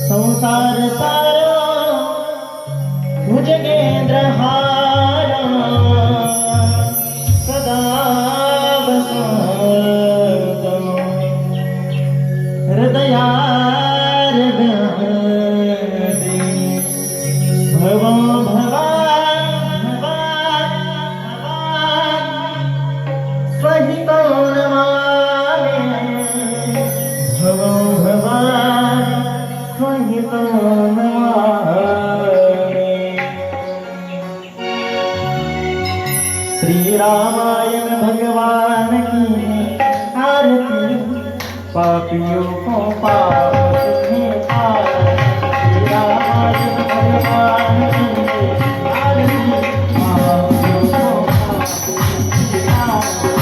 संसार सारा भुजगेंद्र हारा सदा बसतो हृदयार भवो भवान् सहितो नमामि भवो भवान् सहितो नमामि। श्री रामायण भगवान की आरती पापियों को पाप से आरती। श्री रामायण भगवान की आरती पापियों को पाप से आरती।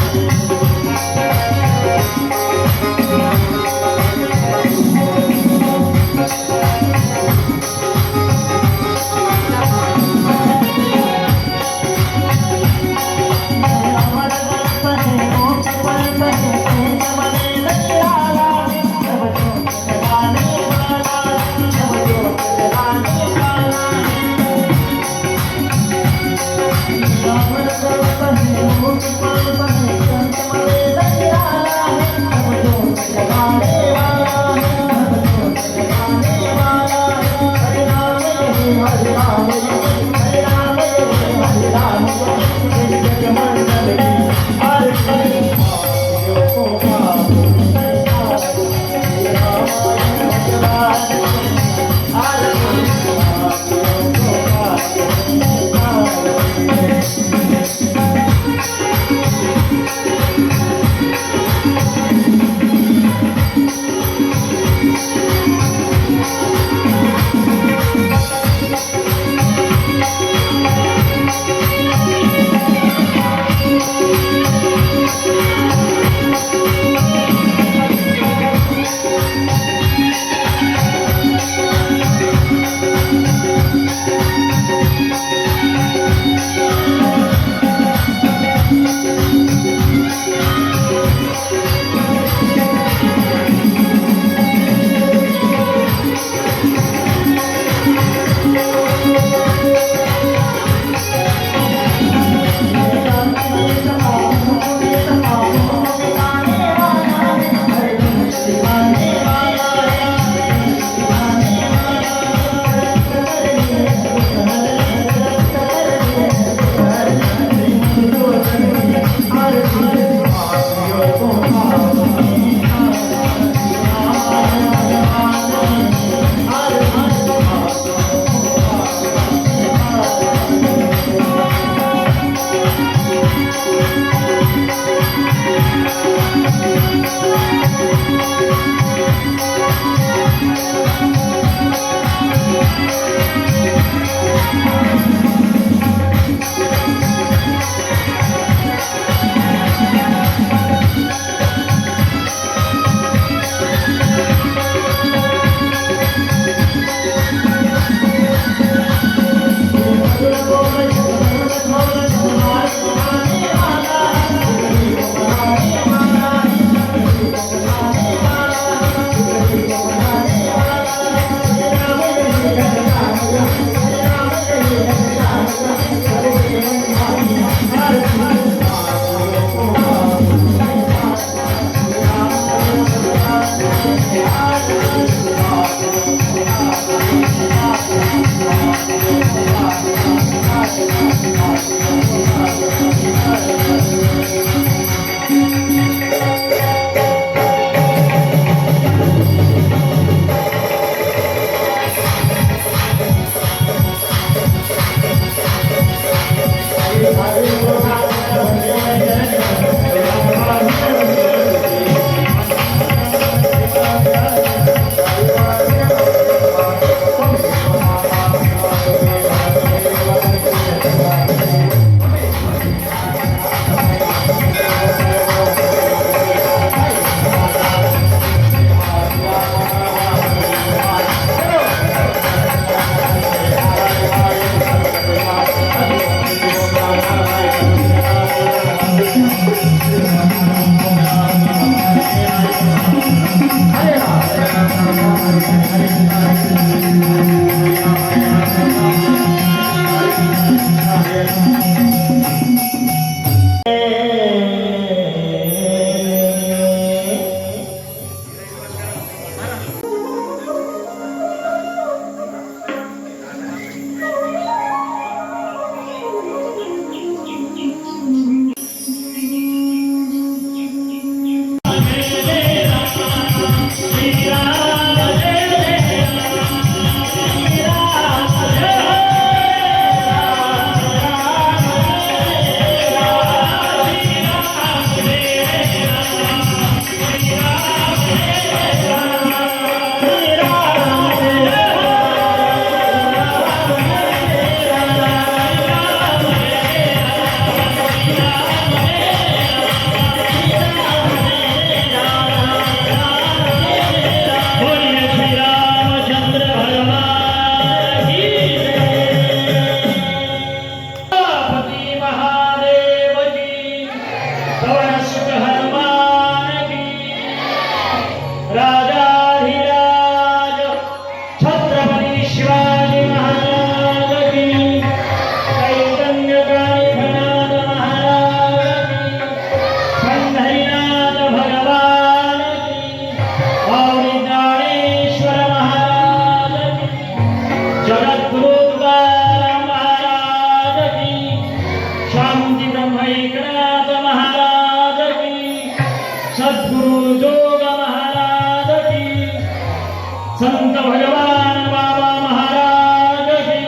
संत भगवान बाबा महाराज की,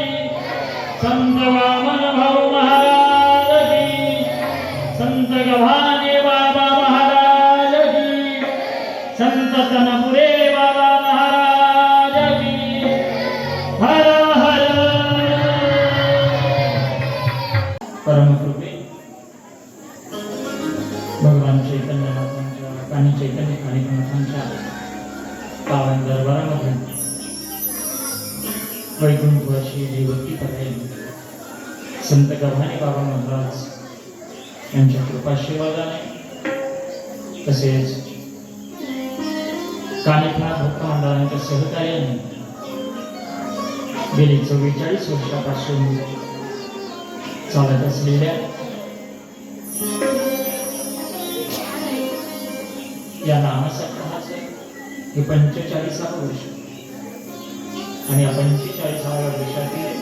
संत वामन भाऊ महाराज की, संत गव्हाणे बाबा महाराज की, संत तनपुरे बाबा महाराज की. हर हर. परमकृपे भगवान चैतन्यनाथांच्या आणि चैतन्य कानिकनाथांच्या पावन दरबारामध्ये वैकुंठवासी देवकी पटेल संत गव्हाणे बाबा महाराज यांच्या कृपाशीर्वादाने तसेच कानिकनाथ भक्त मंडळांच्या सहकार्याने गेली 44 वर्षापासून चालत असलेल्या या नामसप्ताहाचे हे 45वां वर्ष आणि या 45व्या वर्षातील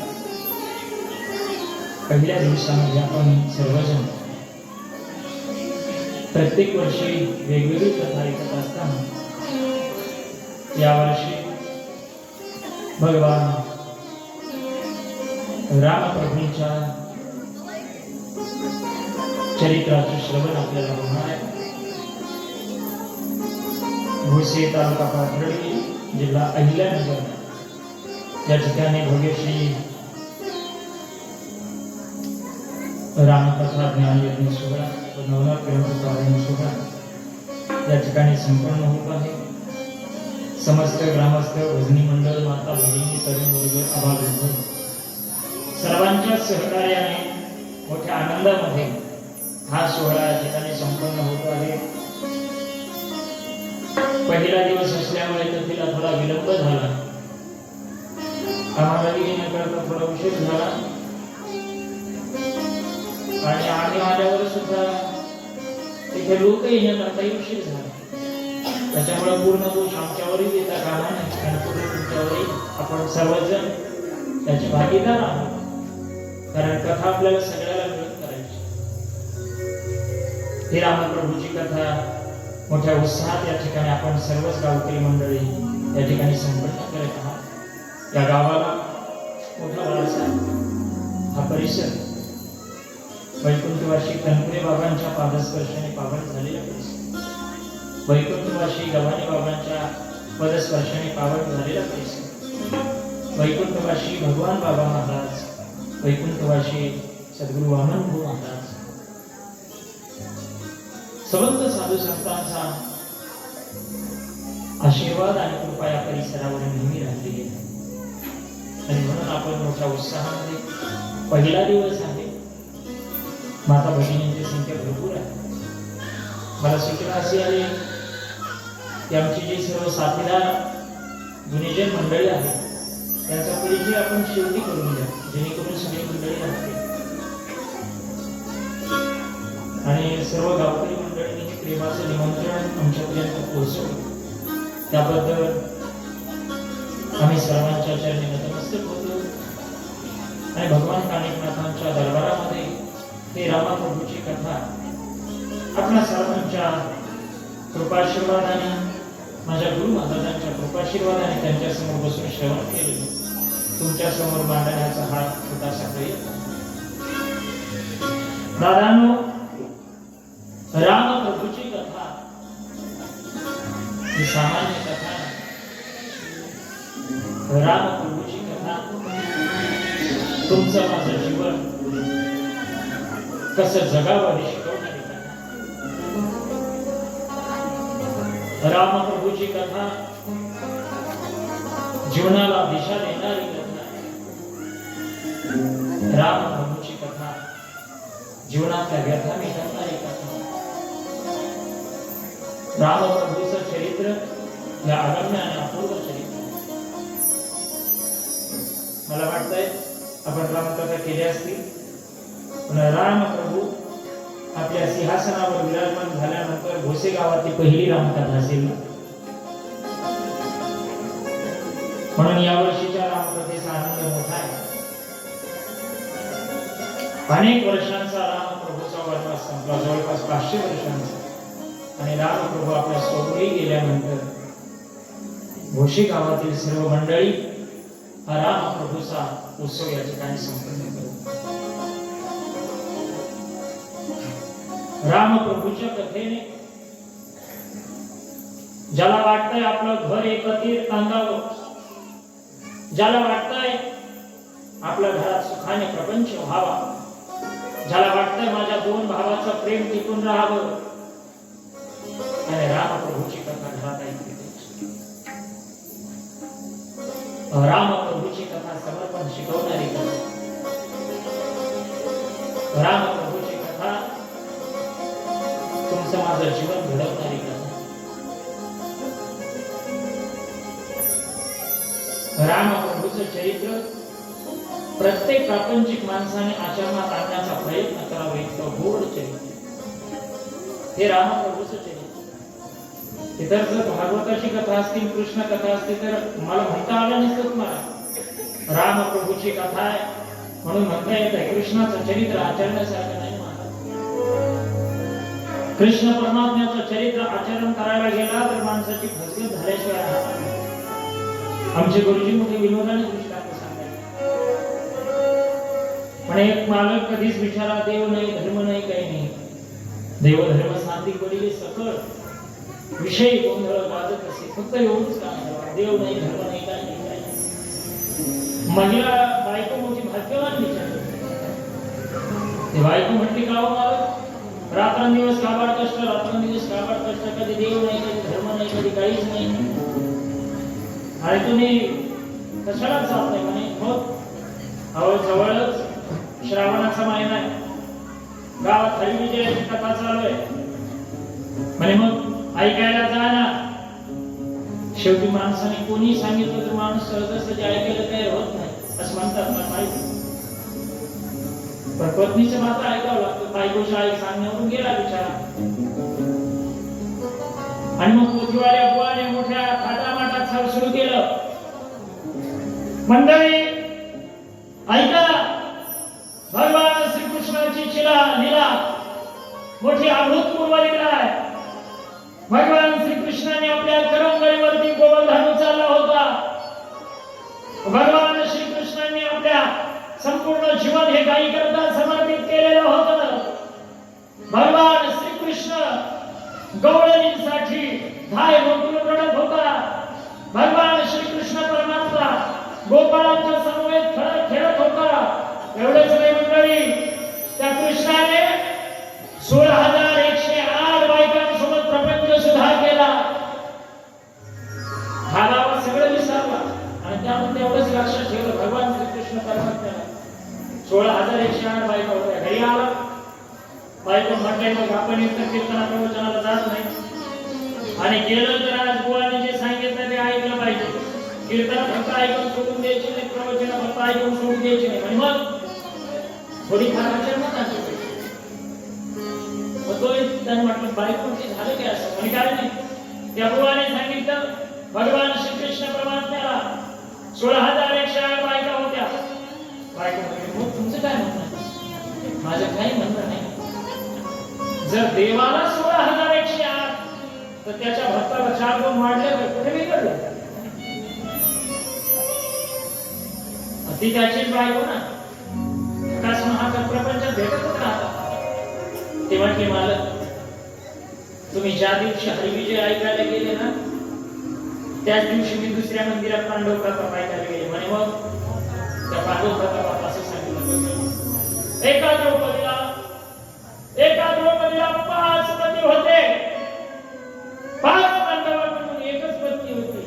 पहिल्या दिवसामध्ये आपण सर्वजण प्रत्येक वर्षी वेगवेगळी कथा ऐकत असताना यावर्षी भगवान रामप्रभूंच्या चरित्राचे श्रवण आपल्याला होणार आहे. भोसे तालुका पाथर्डी जिल्हा अहिल्यानगर या ठिकाणी भव्य श्री रामकथा ज्ञानयज्ञ सोहळा व नवनाथ ग्रंथ पारायण सोहळा या ठिकाणी संपन्न होत आहे. समस्त ग्रामस्थ भजनी मंडळ माता भगिनी तरुण वर्ग अभावित सर्वांच्या सहकार्याने मोठ्या आनंदामध्ये हा सोहळा या ठिकाणी संपन्न होत आहे. पहिला दिवस असल्यामुळे तर तिला थोडा विलंब झाला, आम्हाला येण्याकरता थोडा उशीर झाला आणि आम्ही आल्यावर सुद्धा तिथे लोक येण्याकरताही उशीर झाला. त्याच्यामुळे पूर्ण दोष आमच्यावरही देता कामा नाही आणि पुढे तुमच्यावरही आपण सर्वजण त्याचे भागीदार आहोत. कारण कथा आपल्याला सगळ्याला मिळून करायची. ही रामप्रभूची कथा मोठ्या उत्साहात या ठिकाणी आपण सर्वच गावकरी मंडळी या ठिकाणी संपन्न करत आहात. या गावाला मोठा वारसा, हा परिसर वैकुंठवासी तनपुरे बाबांच्या पादस्पर्शाने पावन झालेला परिसर, वैकुंठवासी गव्हाणे बाबांच्या पदस्पर्शाने पावन झालेला परिसर, वैकुंठवासी भगवान बाबा महाराज, वैकुंठवासी सद्गुरु वामन भाऊ महाराज, संत साधू संतांचा आशीर्वाद आणि कृपा या परिसरावर नेहमी राहिलेली आहे. आणि म्हणून आपण मोठ्या उत्साहामध्ये पहिला दिवस आहे. माता भगिनींची संख्या भरपूर आहे. मला सूचना अशी आली की आमची जी सर्व साथीदार गुणीजन मंडळी आहे त्यांचा परिचय आपण शेवटी करून द्या, जेणेकरून सगळी मंडळी राहते आणि सर्व गावकरी मंडळींनी प्रेमाचं निमंत्रण आमच्यापर्यंत पोहोचवलं. त्याबद्दल आम्ही सर्वांच्या चरणी नतमस्तक होतो आणि भगवान कानिकनाथांच्या दरबारामध्ये हे रामप्रभूची कथा आपल्या सर्वांच्या कृपाशीर्वादाने, माझ्या गुरु महाराजांच्या कृपाशीर्वादाने त्यांच्या समोर बसून श्रवण केलेलं तुमच्या समोर मांडण्याचा हा छोटासा प्रयत्न. दादांनो, रामप्रभूची कथा ही सामान्य कथा नाही. रामप्रभूची कथा तुमचं माझं जीवन कसं जगावं हे शिकवणारी कथा. रामप्रभूची कथा जीवनाला दिशा देणारी कथा. रामप्रभूची कथा जीवनातल्या व्यथा मिटवणारी कथा. रामप्रभूचं चरित्र या अगम्य आणि अपूर्व चरित्र. मला वाटतंय आपण रामकथा केली असती, पण रामप्रभू आपल्या सिंहासनावर विराजमान झाल्यानंतर भोसे गावातली पहिली रामकथा असेल. म्हणून यावर्षीच्या रामकथेचा आनंद मोठा आहे. अनेक वर्षांचा रामप्रभूचा वनवास संपला, जवळपास 500 वर्षांचा. आणि रामप्रभू आपल्या स्वगृही गेल्यानंतर भोशी गावातील सर्व मंडळी राम प्रभूचा उत्सव या ठिकाणी संपन्न करतो. राम प्रभूच्या कथेने ज्याला वाटतंय आपलं घर एकत्रित बांधावं, ज्याला वाटतंय आपल्या घरात सुखाने प्रपंच व्हावा, ज्याला वाटतंय माझ्या दोन भावाचं प्रेम टिकून राहावं, त्याने राम प्रभूची कथा घरात ऐकली. राम प्रभूची कथा समर्पण शिकवणारी कथा, राम प्रभूची कथा तुमचं माझं जीवन घडवणारी कथा, राम प्रभूचं चरित्र प्रत्येक प्रापंचिक माणसाने आचरणात आणण्याचा प्रयत्न करावा इतकं गोड चरित्र हे राम प्रभूचं चरित्र. इतर जर भागवताची कथा असतील, कृष्ण कथा असतील तर मला म्हणता आलं नसतं तुम्हाला. राम प्रभूची कथा आहे म्हणून म्हणता येत आहे. कृष्णाचं चरित्र आचरण्यासारखं नाही महाराज. कृष्ण परमात्म्याचं चरित्र आचरण करायला गेला तर माणसाची फसगत झाल्याशिवाय राहणार नाही. आमचे गुरुजी मोठे विनोदाने दृष्टांत सांगायचे. पण एक मालक कधीच विचारा देव नाही धर्म नाही काही नाही. देव धर्म सात्विक वडील सकळ विषय गोंधळ वाजत असे, फक्त एवढंच काम. देव नाही धर्म नाही काही नाही काही नाही. महिला बायको मोठी भाग्यवान विचारते. ते बायको म्हणते का हो मालक, रात्रंदिवस काबाड कष्ट, रात्रंदिवस काबाड कष्ट, कधी देव नाही कधी धर्म नाही कधी काहीच नाही, आणि तुम्ही कशाला जात नाही म्हणे. मग जवळच श्रावणाचा महिना आहे, गावात हरिविजयाची कथा चालू आहे म्हणे, मग ऐकायला जा ना. शेवटी माणसाने कोणी सांगितलं तर माणूस सहजासहजी ऐकायला तयार होत नाही असं म्हणतात मला माहिती. पण पत्नीचं मात्र ऐकावं लागतं. बायकोच्या आई सांगण्यावरून गेला बिचारा. आणि मग पोथीवाल्या बुवाने मोठ्या थाटामाटात सुरू केलं. मंडळी ऐका, भगवान श्रीकृष्णाची लीला मोठी अभूतपूर्व लीला आहे. भगवान श्रीकृष्णाने आपल्या करंगळीवरती गोवर्धन उचलला होता. भगवान श्रीकृष्णाने आपल्या संपूर्ण जीवन हे गायी करता समर्पित केलेलं होतं. भगवान श्रीकृष्ण गवळणींसाठी धाय मोठून रडत होता. भगवान श्रीकृष्ण परमात्मा गोपाळांच्या समवेत खेळत होता. एवढेच नाही मंडळी, त्या कृष्णाने 16,108 बायकांसोबत प्रपंच सुद्धा केला. हा गावा सगळं विसरला आणि त्यामध्ये एवढंच लक्षात ठेवलं, भगवान श्रीकृष्ण परमात्म्याने 16,108 बायका होत्या. घरी आला, बायको म्हटले मग आपण इतर कीर्तना प्रवचनाला जात नाही आणि गेलं तर आज बुवाने जे सांगितलं ते ऐकलं पाहिजे. कीर्तन फक्त ऐकून सोडून द्यायचे नाही, प्रवचन फक्त ऐकून सोडून द्यायचे नाही. आणि मग थोडी फार आचरणात आणली पाहिजे. मग तो त्याने म्हटलं बायको ते झालं काय असं आणि काय नाही. त्या बुवाने सांगितलं भगवान श्रीकृष्ण परमात्म्याला 16,108 बायका होत्या. बायको म्हटली मग तुमचं काय म्हणणं? माझं काही म्हणणं नाही. जर देवाला 16,108 तर त्याच्या भक्ताला 4 वाढले तर कुठे बिघडलं? ती त्याचीच बायको ना. प्रकाश महाकाल प्रपंचात भेटतच राहतात. ते म्हटले मालक, तुम्ही ज्या दिवशी हरिविजय ऐकायला गेले ना त्याच दिवशी मी दुसऱ्या मंदिरात पांडव प्रताप ऐकायला गेले म्हणे. मग त्या पांडव प्रतापात असं सांगितलं, एका द्रौपदीला 5 पती होते, 5 पांडवांकडून एकच पत्नी होती.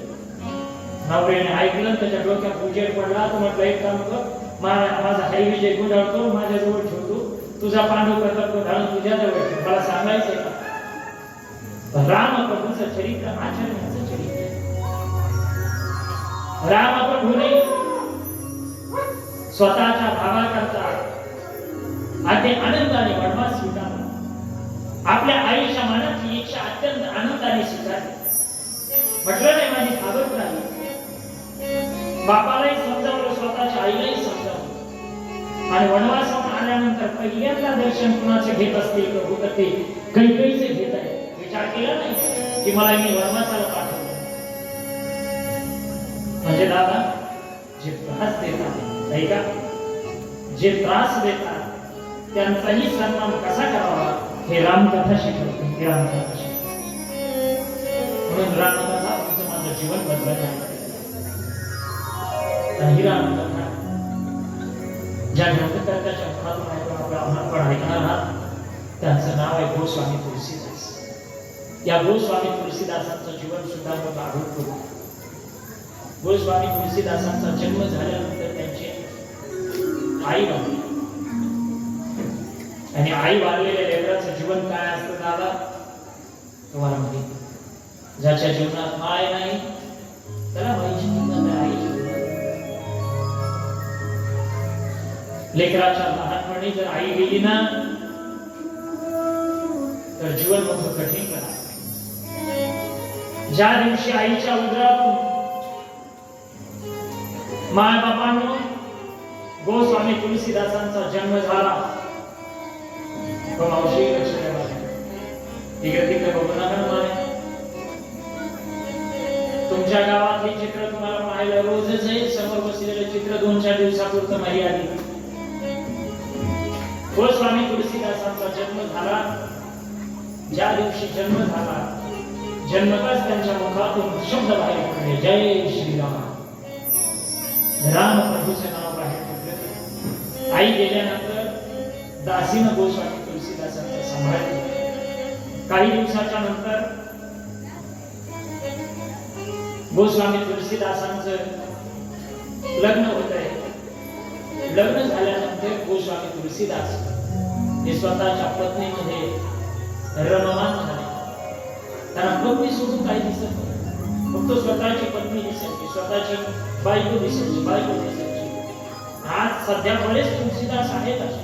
नवऱ्याने ऐकलं, त्याच्या डोक्यात उजेड पडला. तो म्हटलं एक काम कर, माझा हरिविजय गुंडाळतो, माझ्याजवळ ठेवतो, तुझा पांडव प्रताप घालून तुझ्याजवळ ठेव. मला सांगायचंय का? राम प्रभूचं चरित्र आचरण्याचं चरित्र. राम प्रभूने स्वतःच्या भावाकरता अति आनंदाने वनवास स्वीकारला. आपल्या आईच्या मनातली इच्छा अत्यंत आनंदाने स्वीकारली. म्हटलं नाही माझी भागत राहिली. बापालाही समजावलं, स्वतःच्या आईलाही समजावलं. आणि वनवासावर आल्यानंतर पहिल्यांदा दर्शन कुणाचे घेत असतील प्रभू तर ते कैकेयीचे घेत आहे. विचार केला नाही की मला मी वनवासाला पाठवलं. म्हणजे दादा जे त्रास देतात ऐका, जे त्रास देतात त्यांचाही सन्मान कसा करावा हे रामकथा शिकवते. ही रामकथा शिकवते. म्हणून रामकथा तुमचं माझं जीवन बदलत आहे. ही रामकथा ज्या ग्रंथकर्त्याच्या मुखातून आपण ऐकणार आहात त्यांचं नाव आहे गोस्वामी तुलसीदास. या गोस्वामी तुलसीदासांचं जीवन सुद्धा आपण आढळतो. गोस्वामी तुलसीदासांचा जन्म झाल्यानंतर त्यांची आई वारली आणि आई वारलेल्या लेकराचं जीवन काय असतं दादा तुम्हाला माहिती. ज्याच्या जीवनात माय नाही त्याला माईची किंमत नाही, आईची किंमत. लेकराच्या लहानपणी जर आई गेली ना तर जीवन मोठं कठीण करा. ज्या दिवशी आईच्या उदरातून माय बापांनो गोस्वामी तुलसीदासांचा जन्म झाला तो मावशी लक्ष द्यावा. तिकडे तिकडे बघू नका माय. तुमच्या गावात हे चित्र तुम्हाला पाहायला रोजच आहे. समोर बसलेलं चित्र 2-4 दिवसापुरतं मर्यादित. गोस्वामी तुलसीदासांचा जन्म झाला. ज्या दिवशी जन्म झाला जन्मताच त्यांच्या मुखातून शब्द बाहेर पडले, जय श्रीराम. राम प्रभूचे नाव बाहेर पडले. आई गेल्यानंतर दासीनं गोस्वामी तुलसीदासांचा सांभाळले. काही दिवसाच्या नंतर गोस्वामी तुलसीदासांचं लग्न होत आहे. लग्न झाल्यानंतर गोस्वामी तुलसीदास हे स्वतःच्या पत्नीमध्ये रममान झाले. त्यांना पत्नी सोडून काही दिसत नाही. फक्त स्वतःची पत्नी दिसायची, स्वतःची बायको दिसायची. आज सध्या बरेच तुलसीदास आहेत असे.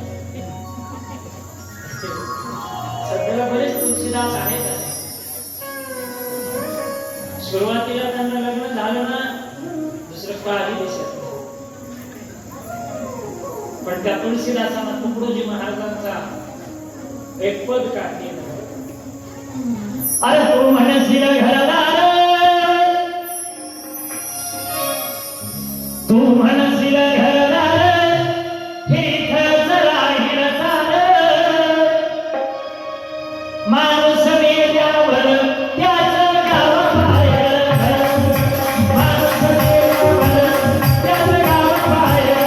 सध्याला बरेच तुलसीदास आहेत असे. सुरुवातीला त्यांना लग्न झालं ना दुसरं काही दिसत नाही. पण त्या तुलसीदासांना तुकडोजी महाराजांचा एक पद काढले. अरे तू म्हणशील घरदार, तू म्हणशील घरदार, इथंच राहील सार. माणूस मेल्यावर त्याचं गाव बाहेर, माणूस मेल्यावर त्याचं गाव बाहेर.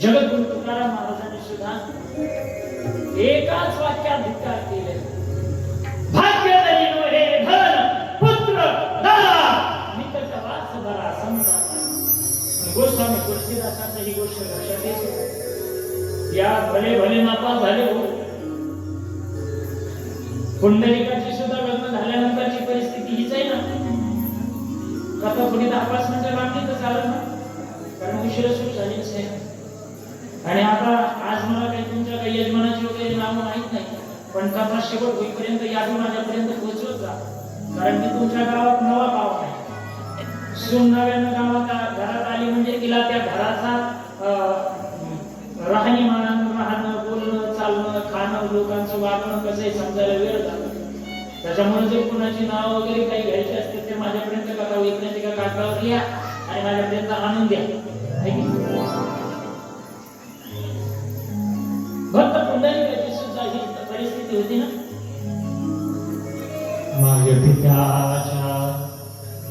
जगद्गुरु तुकाराम महाराजांनी सुद्धा एकाच वाक्यात धिक्कार केले. भाग्य दरिनो हे धन पुत्र दारा निकट वास बरा संसार. गोस्वामी तुलसीदासांची ही गोष्ट लक्षात येते. या भले भले नापास झाले हो. पुंडलिकाची सुद्धा लग्न झाल्यानंतरची परिस्थिती हीच आहे ना. कथा पुढे 10-5 मिनिटं लागली तर चालत ना, कारण उशीर सुरू झालीच आहे. आणि आता आज मला काही तुमच्या काही यजमानाची वगैरे नावं माहित नाही, पण कथा शेवट होईपर्यंत यादी माझ्यापर्यंत पोहोचवत जा. कारण की तुमच्या गावात नवा पाव आहे. सून नव्यानं गावात घरात आली म्हणजे तिला त्या घराचा राहणीमान, राहणं, बोलणं, चालणं, खाणं लोकांचं वागणं कसं आहे समजायला वेळ जातो. त्याच्यामुळे जर कुणाची नाव वगैरे काही घ्यायची असते ते माझ्यापर्यंत कथा वैज्ञानिक कागदावर लिहा आणि माझ्यापर्यंत आणून द्या. भक्त पुंडलिकाची सुद्धा ही परिस्थिती होती ना. माझ्या पित्याच्या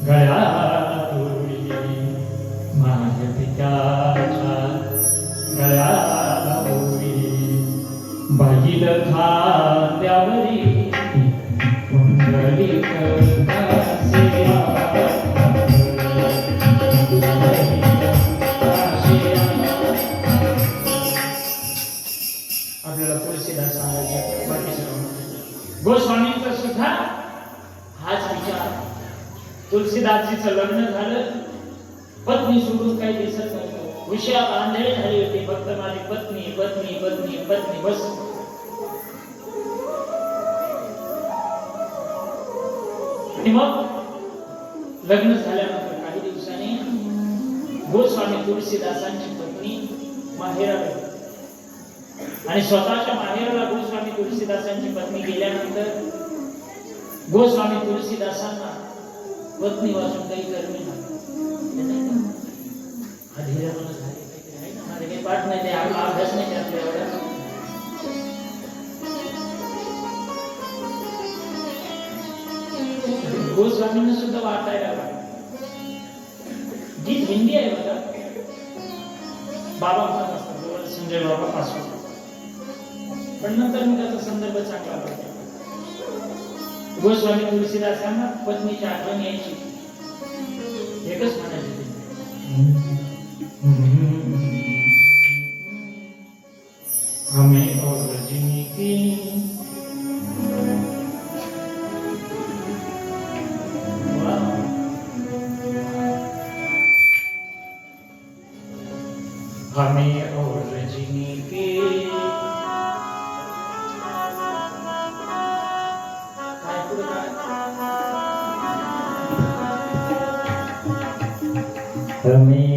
गळ्यात ओळी, माझ्या पित्याच्या गळ्यात ओळी, बाईल खांद्यावरी पुंडलिक दासिया. आपल्याला तुळशीदास सांगायचे बाकी सर्व गोस्वामींचा सुद्धा हाच विचार. तुलसीदासजीचं लग्न झालं, पत्नी सोडून काही दिसत नव्हतं, विषयात आंधळे झाले होते, फक्त माझी पत्नी पत्नी पत्नी पत्नी बस. आणि मग लग्न झाल्यानंतर काही दिवसांनी गोस्वामी तुलसीदासांची पत्नी माहेराला गेली. आणि स्वतःच्या माहेराला गोस्वामी तुलसीदासांची पत्नी गेल्यानंतर गोस्वामी तुलसीदासांना पत्नी वाचून काही कर्मी झाले काही पाठ नाही, आपला अभ्यास नाही त्यातला एवढा. गोस्वामींना सुद्धा वाटायला लागला. गीत हिंदी आहे बघा, बाबा म्हणत असतात संजय बाबा पासून, पण नंतर मी त्याचा संदर्भ चांगला होता. गोस्वामी तुलसीदासांना पत्नीची आठवण यायची, एकच म्हणायची हमें और जिंदगी हमें और जिंदगी हमें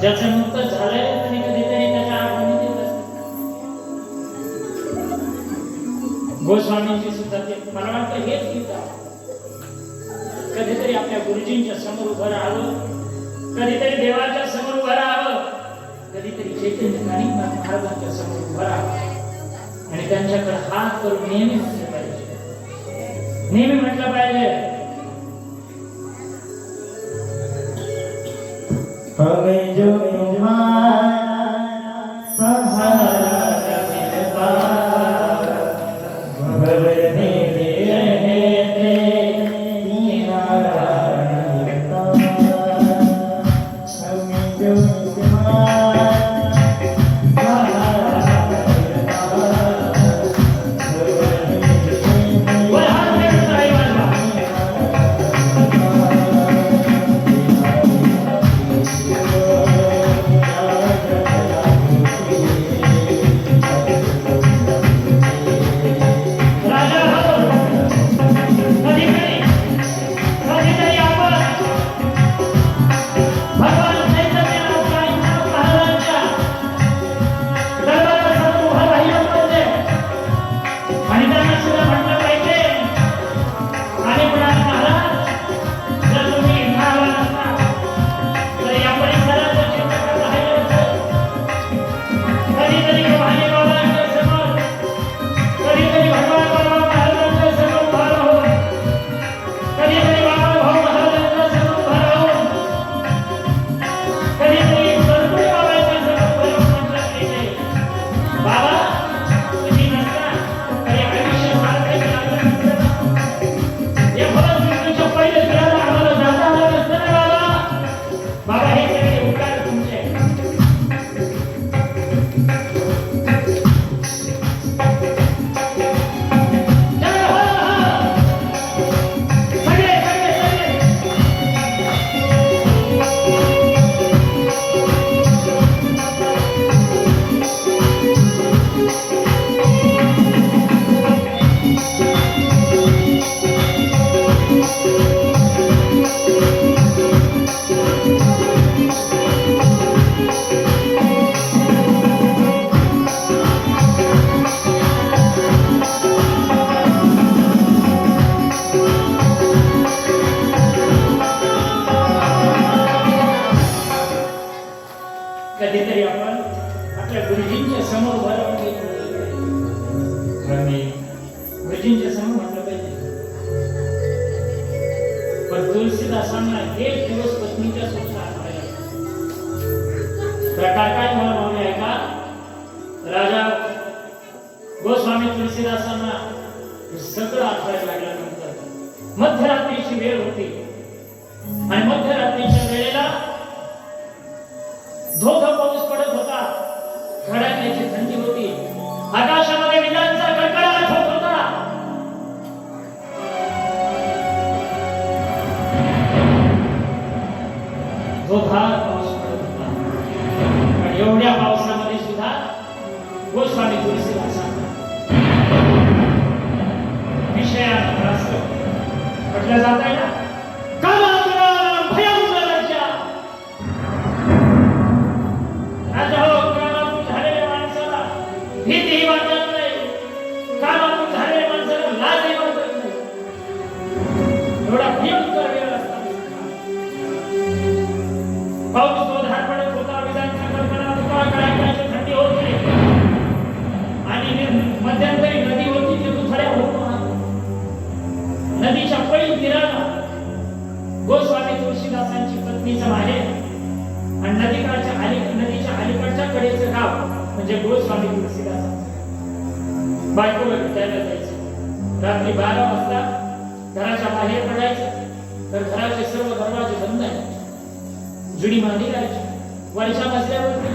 ज्याचं मुक्त झालंय तरी कधीतरी त्याच्या आठवणी देत असते. गोस्वामींची सुद्धा ते मला वाटतं हेच गीत आहे. कधीतरी आपल्या गुरुजींच्या समोर उभं राहावं, कधीतरी देवाच्या समोर उभं राहावं, कधीतरी चैतन्य महाराजांच्या समोर उभं राहावं आणि त्यांच्याकडे हात करून नेहमी म्हटलं पाहिजे, नेहमी म्हटलं पाहिजे हमें जो तुम्हारा सहारा मिलता भवने रहते किनारा मिलता, हमें जो तुम्हारा सहारा मिलता भवने रहते आपण आपल्या गुरुजींच्या समोर उभं राहून मी गुरुजींच्या समोर म्हटलं पाहिजे. पण तुलसीदासांना एक दिवस पत्नीच्या संसार प्रकार काय मला मागणी आहे का? राजा गोस्वामी तुलसीदासांना सगळं आठवायला लागल्यानंतर मध्यरात्रीची वेळ होती आणि मध्यरात्रीच्या वेळेला धोधो पाऊस पडत होता, कडाक्याची थंडी होती, आकाशामध्ये विजांचा कडकडाट होत होता. जोरदार पाऊस पडत होता. पण एवढ्या पावसामध्ये सुद्धा गोस्वामी तुलसीदासांना विषयात रस म्हटलं जात आहे ना, भीतीही वाटत नाही, कामातून झालेल्या माणसाला लाजही वाटत नाही. एवढा भयंकर वेळ असता पाऊस जोरदार पडत होता, विजांचा कडकडाट होता, कडाक्याची थंडी होती आणि मध्यंतरी नदी होती ती दुथड्या होत वाहत. नदीच्या पळी तीराला गोस्वामी तुलसीदासांची पत्नीचं माहेर आणि नदीच्या अलीकडच्या कडेचं गाव म्हणजे गोस्वामी तुलसीदासांचं. बायकोला भेटायला जायचं. रात्री 12 वाजता घराच्या बाहेर पडायचं तर घराचे सर्व दरवाजे बंद आहेत, जुडी बांधली करायची. वरच्या मजल्यावरती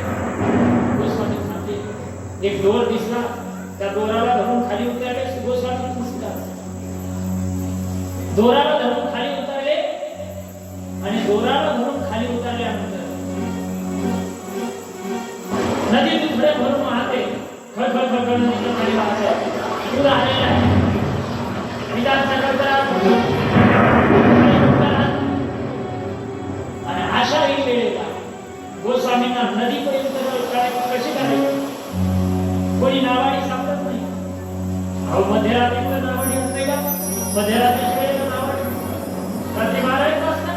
गोस्वामी थांबले. एक दोर दिसला, त्या दोराला धरून खाली उतरले गोस्वामी तुलसीदास. दोराला धरून खाली उतरले आणि दोराला धरून खाली उतरल्यानंतर नदी दुथड्या भरून वाहते. खळखळ खळखळ नदीचं पाणी वाहतंय. पूर आलेला आहे. विजांचा कडकडाट आणि अशाही वेळेला गोस्वामींना नदीपर्यंत कशी करायची कोणी नावाडी सापडत नाही. अहो मध्यरात्रीचं नावाडी असते का? मध्यरात्रीच्या वेळेला नावाडी रात्री 12 वाजता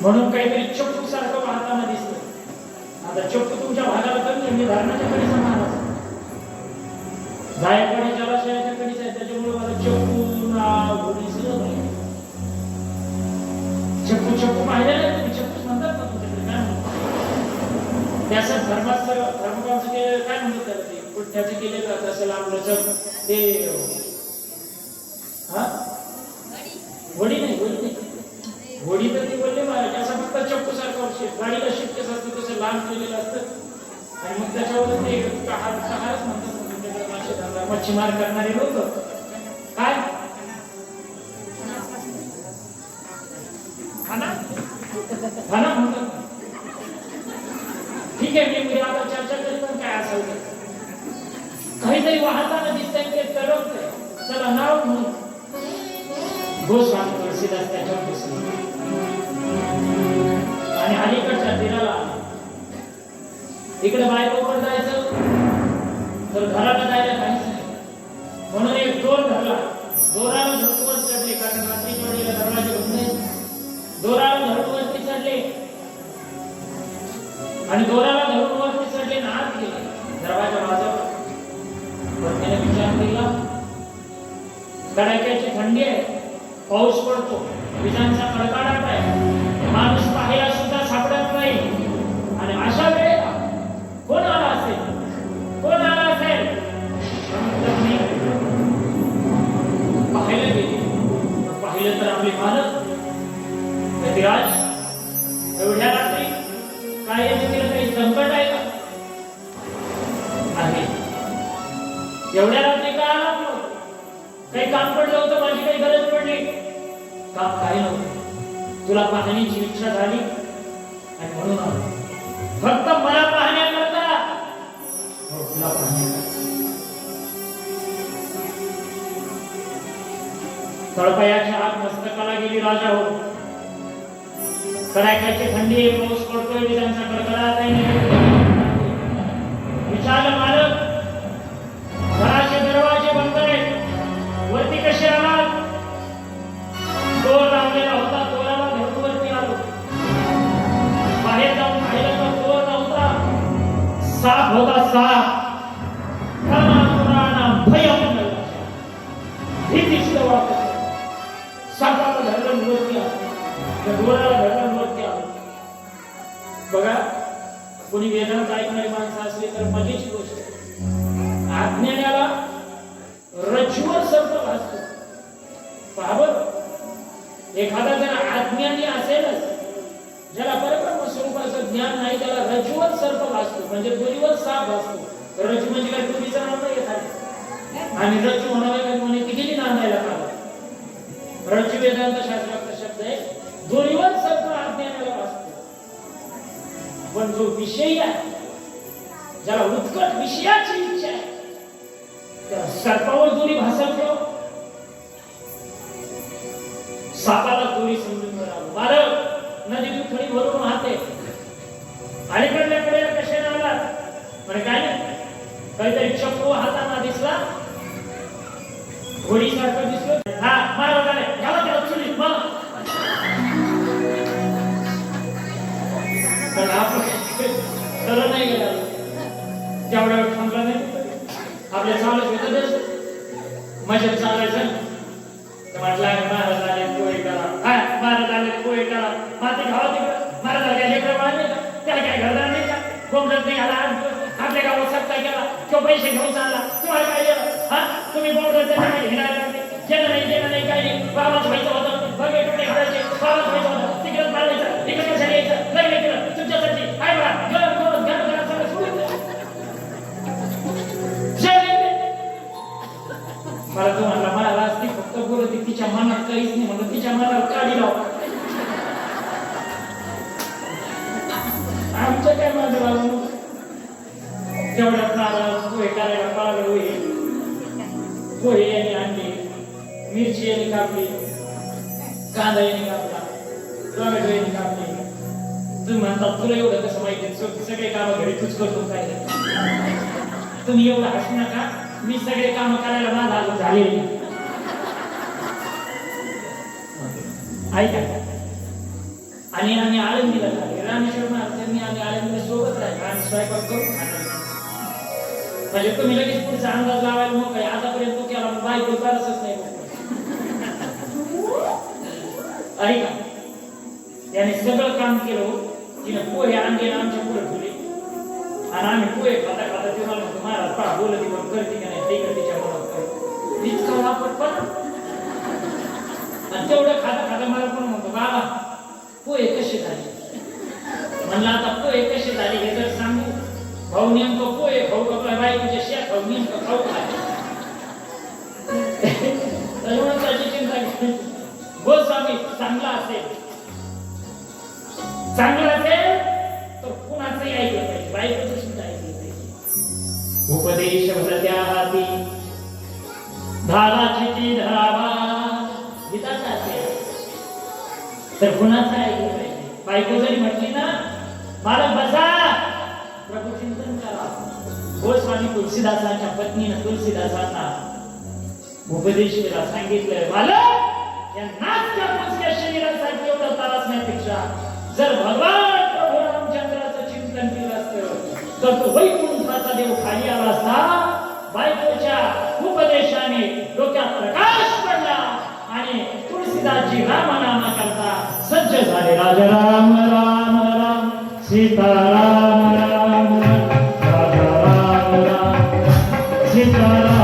म्हणून काहीतरी चप्पू सारखं वाहताना दिसतं. आता चप्पू तुमच्या भागाला कमी आहे, धरणाच्या कडे समान असतं. जायकडे जलाशयाच्या कडेच आहे, त्याच्यामुळे मला चप्पू नाव घोडी सगळं माहिती. चप्पू पाहिजे नाही तुम्ही? चप्पूच म्हणतात ना तुमच्याकडे? काय म्हणतात त्याचं धर्मकांचं केलेलं काय म्हणतात त्याला? ते पुठ्याचं केलेलं तसं लांबलं चप ते घोडी नाही, घोडी नाही. घोडी तर ती बोलले महाराज असं फक्त चप्पू सारखं गाडीला शिफ्ट असतं तसं लांब केलेलं असतं आणि मग त्याच्यावर ते कहारच म्हणतात मच्छीमार करणारे लोक काय खाना म्हणतात. ठीक आहे, मी आता चर्चा करीत पण काय असावं काहीतरी वाहताना दिसतंय ते तरवतंय, चला नाव म्हणून गोस्वामी तुलसीदास त्याच्यावर दिसले आणि अलीकडच्या तीराला इकडे बायकोवर जायचं तर घराला जायला काहीच नाही. म्हणून एक दोर धरला. दोराला धरून वर चढले, कारण रात्रीच्या वेळेला दरवाजे बंद आहेत. दोराला धरून वरती चढले आणि दोराला धरून वरती चढले ना आत गेले. दरवाजा वाजवला. वरतीने विचार केला, कडाक्याची थंडी आहे, पाऊस पडतो, विजांचा कडकडाट आहे, माणूस पाहायला सुद्धा सापडत नाही आणि अशा वेळेला कोण आला असेल? पाहायला गेले. पाहिलं तर आपले मालक यतिराज, एवढ्या रात्री काय येतील? काही संकट आहे का? आहे. एवढ्या रात्री काय आला? काही काम पडलं होतं, माझी काही गरज पडली? काम काही नव्हतं, तुला पाहण्याची इच्छा झाली आणि म्हणून आलो. फक्त मला पाहण्याकरता. हो, तुला पाहण्याकरता. तळपायाच्या आत मस्तकाला गेली राजा हो. कडाक्याची थंडी, पाऊस पडतोय, विजांचा कडकडाट आहे. विचारलं मालक, घराचे दरवाजे बंद आहेत, वरती कसे आलात? दोर लावलेला होता, दोराला धरून वरती आलो. बाहेर जाऊन साप होता साप भयंकर भीतीची वाटत सापाला धरलं वरती आलं डोळ्याला धरलं वरती आलं बघा कोणी वेदनात ऐकणारी माणसं असली तर मजेची गोष्ट आज्ञानाला रज्जुवर सर्प भासतो पाहावं एखादा जर अज्ञानी असेलच ज्याला परब्रह्म स्वरूपाचं ज्ञान नाही त्याला रज्जुवर सर्प भासतो म्हणजे दोरीवर साप भासतो रज्जू म्हणजे काय तुम्हीचं नाव नाही येत आणि रज्जू म्हणाला म्हणे ती गेली नांदायला काढा रज्जू वेदांत शास्त्राचा शब्द आहे दोरीवर सर्प अज्ञानाला भासतो पण जो विषय आहे ज्याला उत्कट विषयाची इच्छा आहे त्या सर्पावर दोरी भासवतो सापाला दोरी समजून राहिलो बालक नदीतून थोडी भरून वाहते अलीकडल्या कडेला कशाने आला म्हणजे काय नाही काहीतरी चक्र हाताना दिसला घोडी सारखं दिसलं हा मारा झाले घाला त्याला चुलीत मग पण आपण सरळ नाही गेला तेवढ्या वेळ थांबला नाही आपल्या चालत होतं मजेत चालायचं तर म्हटलं महाराज आले पोहे करा काय महाराज आले पोहे करा माती खावा तिकडं महाराज आले लेकरं बाळ नाही का त्याला काय घरदार नाही का बोंबलत नाही आला आपल्या गावात सत्ता केला किंवा पैसे घेऊन चालला तुम्हाला काय गेलं हा तुम्ही बोंबलत नाही घेणार गेलं नाही काही नाही बाबाच व्हायचं होतं बघे कुठे घालायचे बाबाच व्हायचं होतं तिकडं पाळायचं इकडे कशाला यायचं लग्न केलं तुमच्यासाठी काय बघा मला तो म्हणला मला ती फक्त बोलती तिच्या मनात काहीच नाही म्हणून तिच्या मनाला काढी लाव आमचं काय माझं बाबू तेवढ्यात नारळ पोहे करायला पाळलं होईल पोहे यांनी आणले मिरची यांनी कापली कांदा यांनी कापला टोमॅटो यांनी कापले तुम्ही म्हणतात तुला एवढं कसं माहिती सगळे कामं घरी तूच करतो काय तुम्ही एवढं हसू नका मी सगळे काम करायला माझा झाले ऐका आणि आम्ही आळंदीला झाले रामेश्वर महाराजांनी आम्ही आळंदीला सोबत राहिलो आणि स्वयंपाक करून खाल्ला म्हणजे तुम्ही लगेच पुढचा अंदाज लावायला मोकळे आतापर्यंत तो केला बायको करतच नाही ऐका त्याने सगळं काम केलं तिने पोहे आणले आमच्या पुढे ठेवले आणि आम्ही पोहे खाता खाता ते मला म्हणतो महाराज पहा बोलत पण करते का नाही ते तिच्या मनात इतका वापर पण आणि तेवढं खाता खाता मला पण म्हणतो बाबा पोहे कसे झाले म्हणलं आता पोहे कसे झाले हे जर सांगू भाऊ नेमकं पोहे खाऊ आपल्या बायकोच्या शेत खाऊ नेमकं खाऊ काय त्याची चिंता घेतली हो स्वामी चांगला असेल तर कुणाचंही ऐकलं पाहिजे बायकोचं सुद्धा ऐकलं पाहिजे उपदेश त्या हाती धाराची ती धरावा गीताचा असेल तर कुणाचं ऐकलं पाहिजे बायको जरी म्हटली ना मला बसा प्रभू चिंतन करा हो स्वामी तुलसीदासांच्या पत्नीनं तुलसीदासांना उपदेश केला सांगितलंय बालक या नाचत्या पुचक्या शरीरासाठी एवढं त्रासण्यापेक्षा जर भगवान प्रभू रामचंद्राचं चिंतन केलं असतं तर तो वैकुंठाचा देव खाली आला असता बायकोच्या उपदेशाने डोक्यात प्रकाश पडला आणि तुळशीदासजी रामनामा करता सज्ज झाले राजा राम राम राम सीताराम राम राजा राम राम सीताराम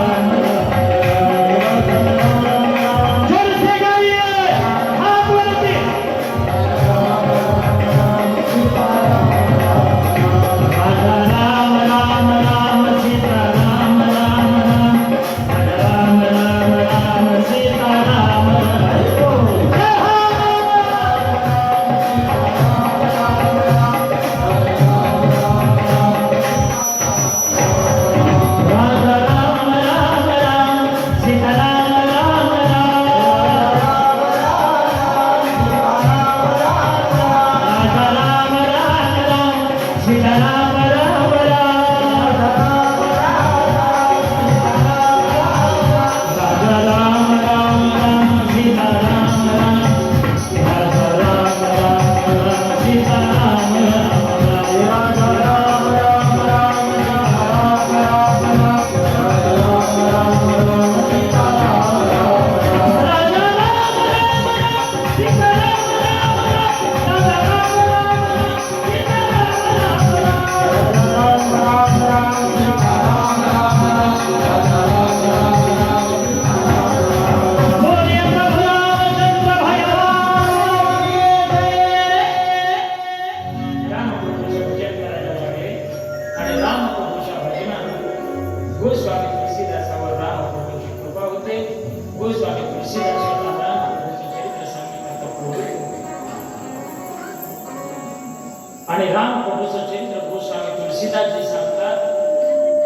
तुलसीदासजी सांगतात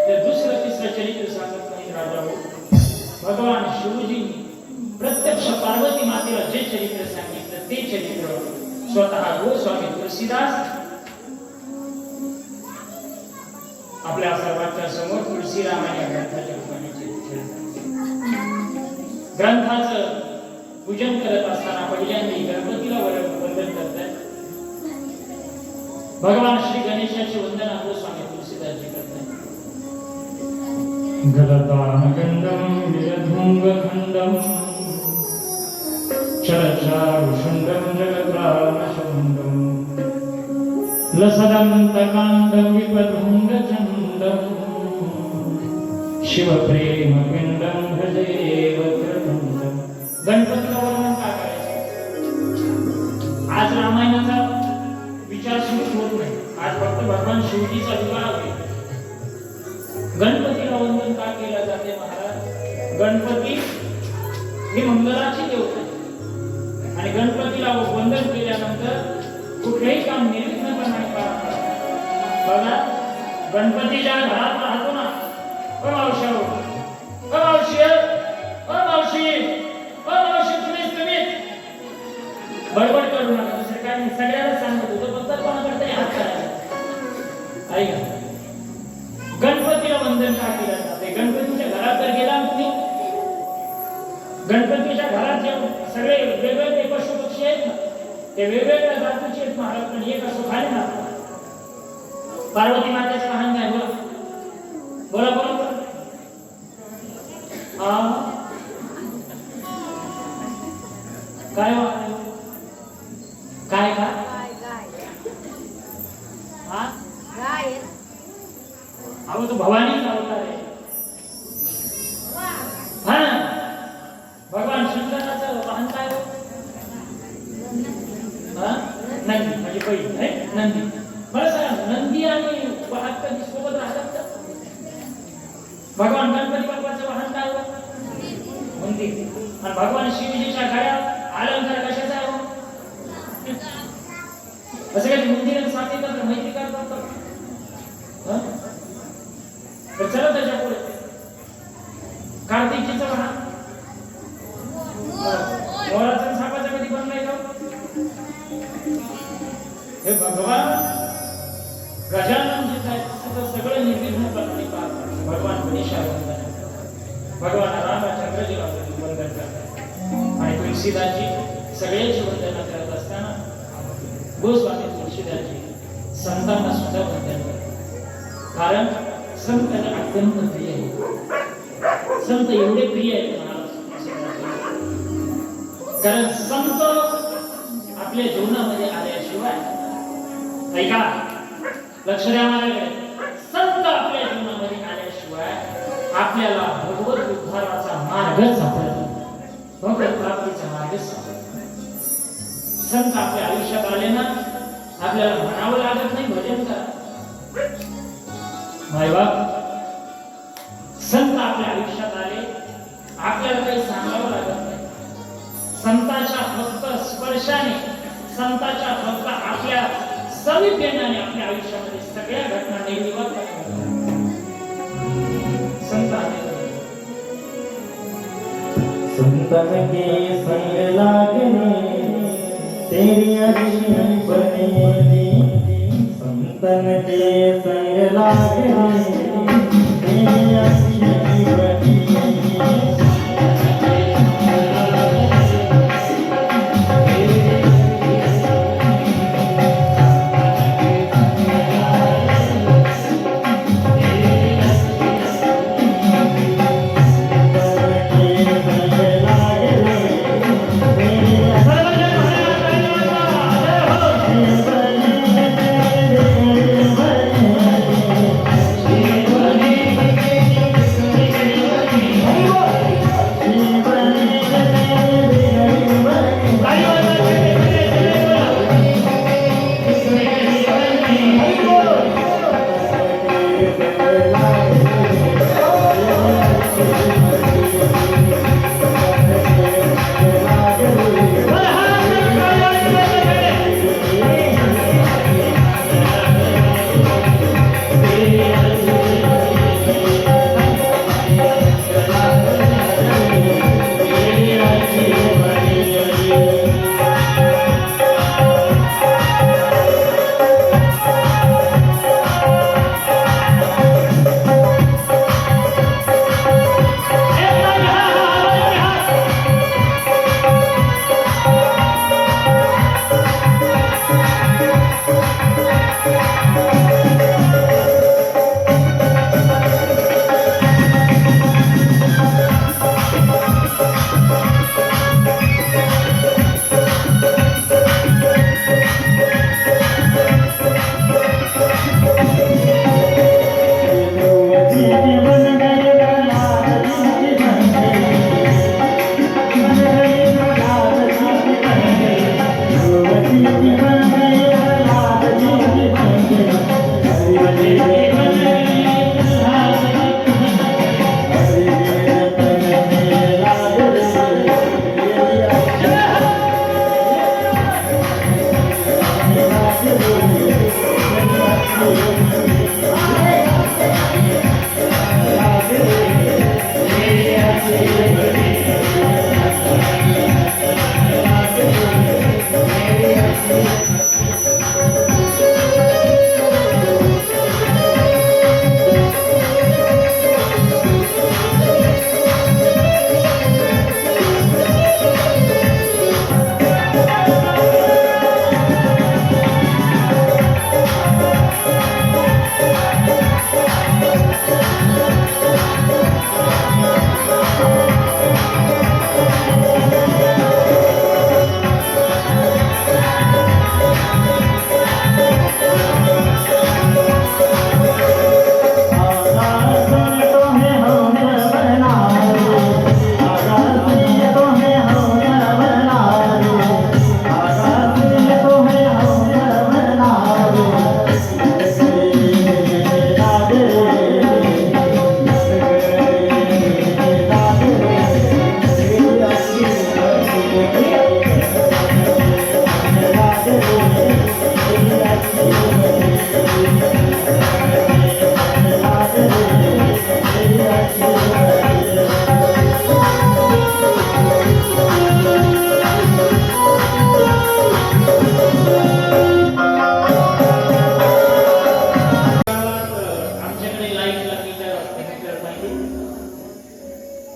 ते दुसरं तिसरं चरित्र सांगत नाही राजा हो. भगवान शिवजींनी प्रत्यक्ष पार्वती मातेला जे चरित्र सांगितलं ते चरित्र स्वतः गोस्वामी तुलसीदास आपल्या सर्वांच्या समोर तुलसी रामायण या ग्रंथाच्या रूपाने ग्रंथाचं पूजन करत असताना पहिल्यांदा गणपतीला वंदन करतात. भगवान श्री गणेशाची वंदना गोस्वामी तुलसीदासजी करतात. गलतानगंडम विरधुंगखंडम चरचारुषुंडम जगत्रामशुंडम लसदंतकांडम विपधुंगचंडम शिवप्रेमपिंडम भजे वक्रतुंडम. गणपतीला वर्णन का करायचं? आज रामायणाचा विचार सुरू होत नाही. आज फक्त भगवान शिवजीचा विवाह होईल. गणपतीला वंदन का केलं जाते महाराज? गणपती ही मंगलाची देवता आहे आणि गणपतीला वंदन केल्यानंतर कुठलेही काम निर्विघ्नपणे पार पडते. बघा गणपतीच्या घरात राहतो ना, मावशी बडबड करू नका. दुसरं काय नाही, सगळ्याला सांगत होतो फक्त कोणाकडे हात करायचा. ऐका गणपतीला वंदन का केलं जाते? गणपतीच्या घरात जर गेला तुम्ही, गणपतीच्या घरात जे सगळे वेगवेगळे पशु पक्षी आहेत ना, ते वेगवेगळ्या जातीचे आहेत महाराज, पण एक असं खाली ना. पार्वती मातेचं वाहन काय? बोला बोला बोला. काय काय का? अहो तो भवानीचा अवतार आहे. हा भगवान शंकराचं वाहन काय हो? नंदी म्हणजे बैल आहे. नंदी. मला सांगा नंदी आणि वाहन कधी सोबत राहतात का? भगवान गणपती बाप्पाचं वाहन काय हो? मंदिर. आणि भगवान शिवजीच्या गळ्यात अलंकार कशाचा आहे? असं काही मंदिरात साथी करतात, माहिती करतात तर चला त्याच्या पुढे कार्तिकीचं वाहन मोराचं सापाचं कधी बनलंय का? हे भगवान गजानन जे आहे सगळं निर्विघ्नपणे पार पडतं. भगवान गणेशा वंदन, भगवान रामचंद्रजी वंदन करतात आणि तुलसीदासजी सगळ्याची वंदना करत असताना गोस्वामी तुलसीदासजी संतांना सुद्धा वंदन करतात. कारण संत अत्यंत प्रिय आहे. संत एवढे प्रिय आहेत कारण संत आपल्या जीवनामध्ये आल्याशिवाय, ऐका लक्ष द्या महाराज, संत आपल्या जीवनामध्ये आल्याशिवाय आपल्याला भगवत उद्धाराचा मार्ग सापडतो, भगवत प्राप्तीचा मार्ग सापडतो. संत आपल्या आयुष्यात आले ना, आपल्याला म्हणावं लागत नाही भजन करा. मायबाप संत आपल्या आयुष्यात आले, आपल्याला काही सांगावं लागत नाही. संतांच्या फक्त स्पर्शाने, संतांच्या फक्त आपल्या समीपेनाने आपल्या आयुष्यामध्ये सगळ्या घटना निर्विवाद होतात. संतन के संग लागने तेरी अच्छी बनेगी. संतन के संग लागने तेरी अच्छी बनेगी.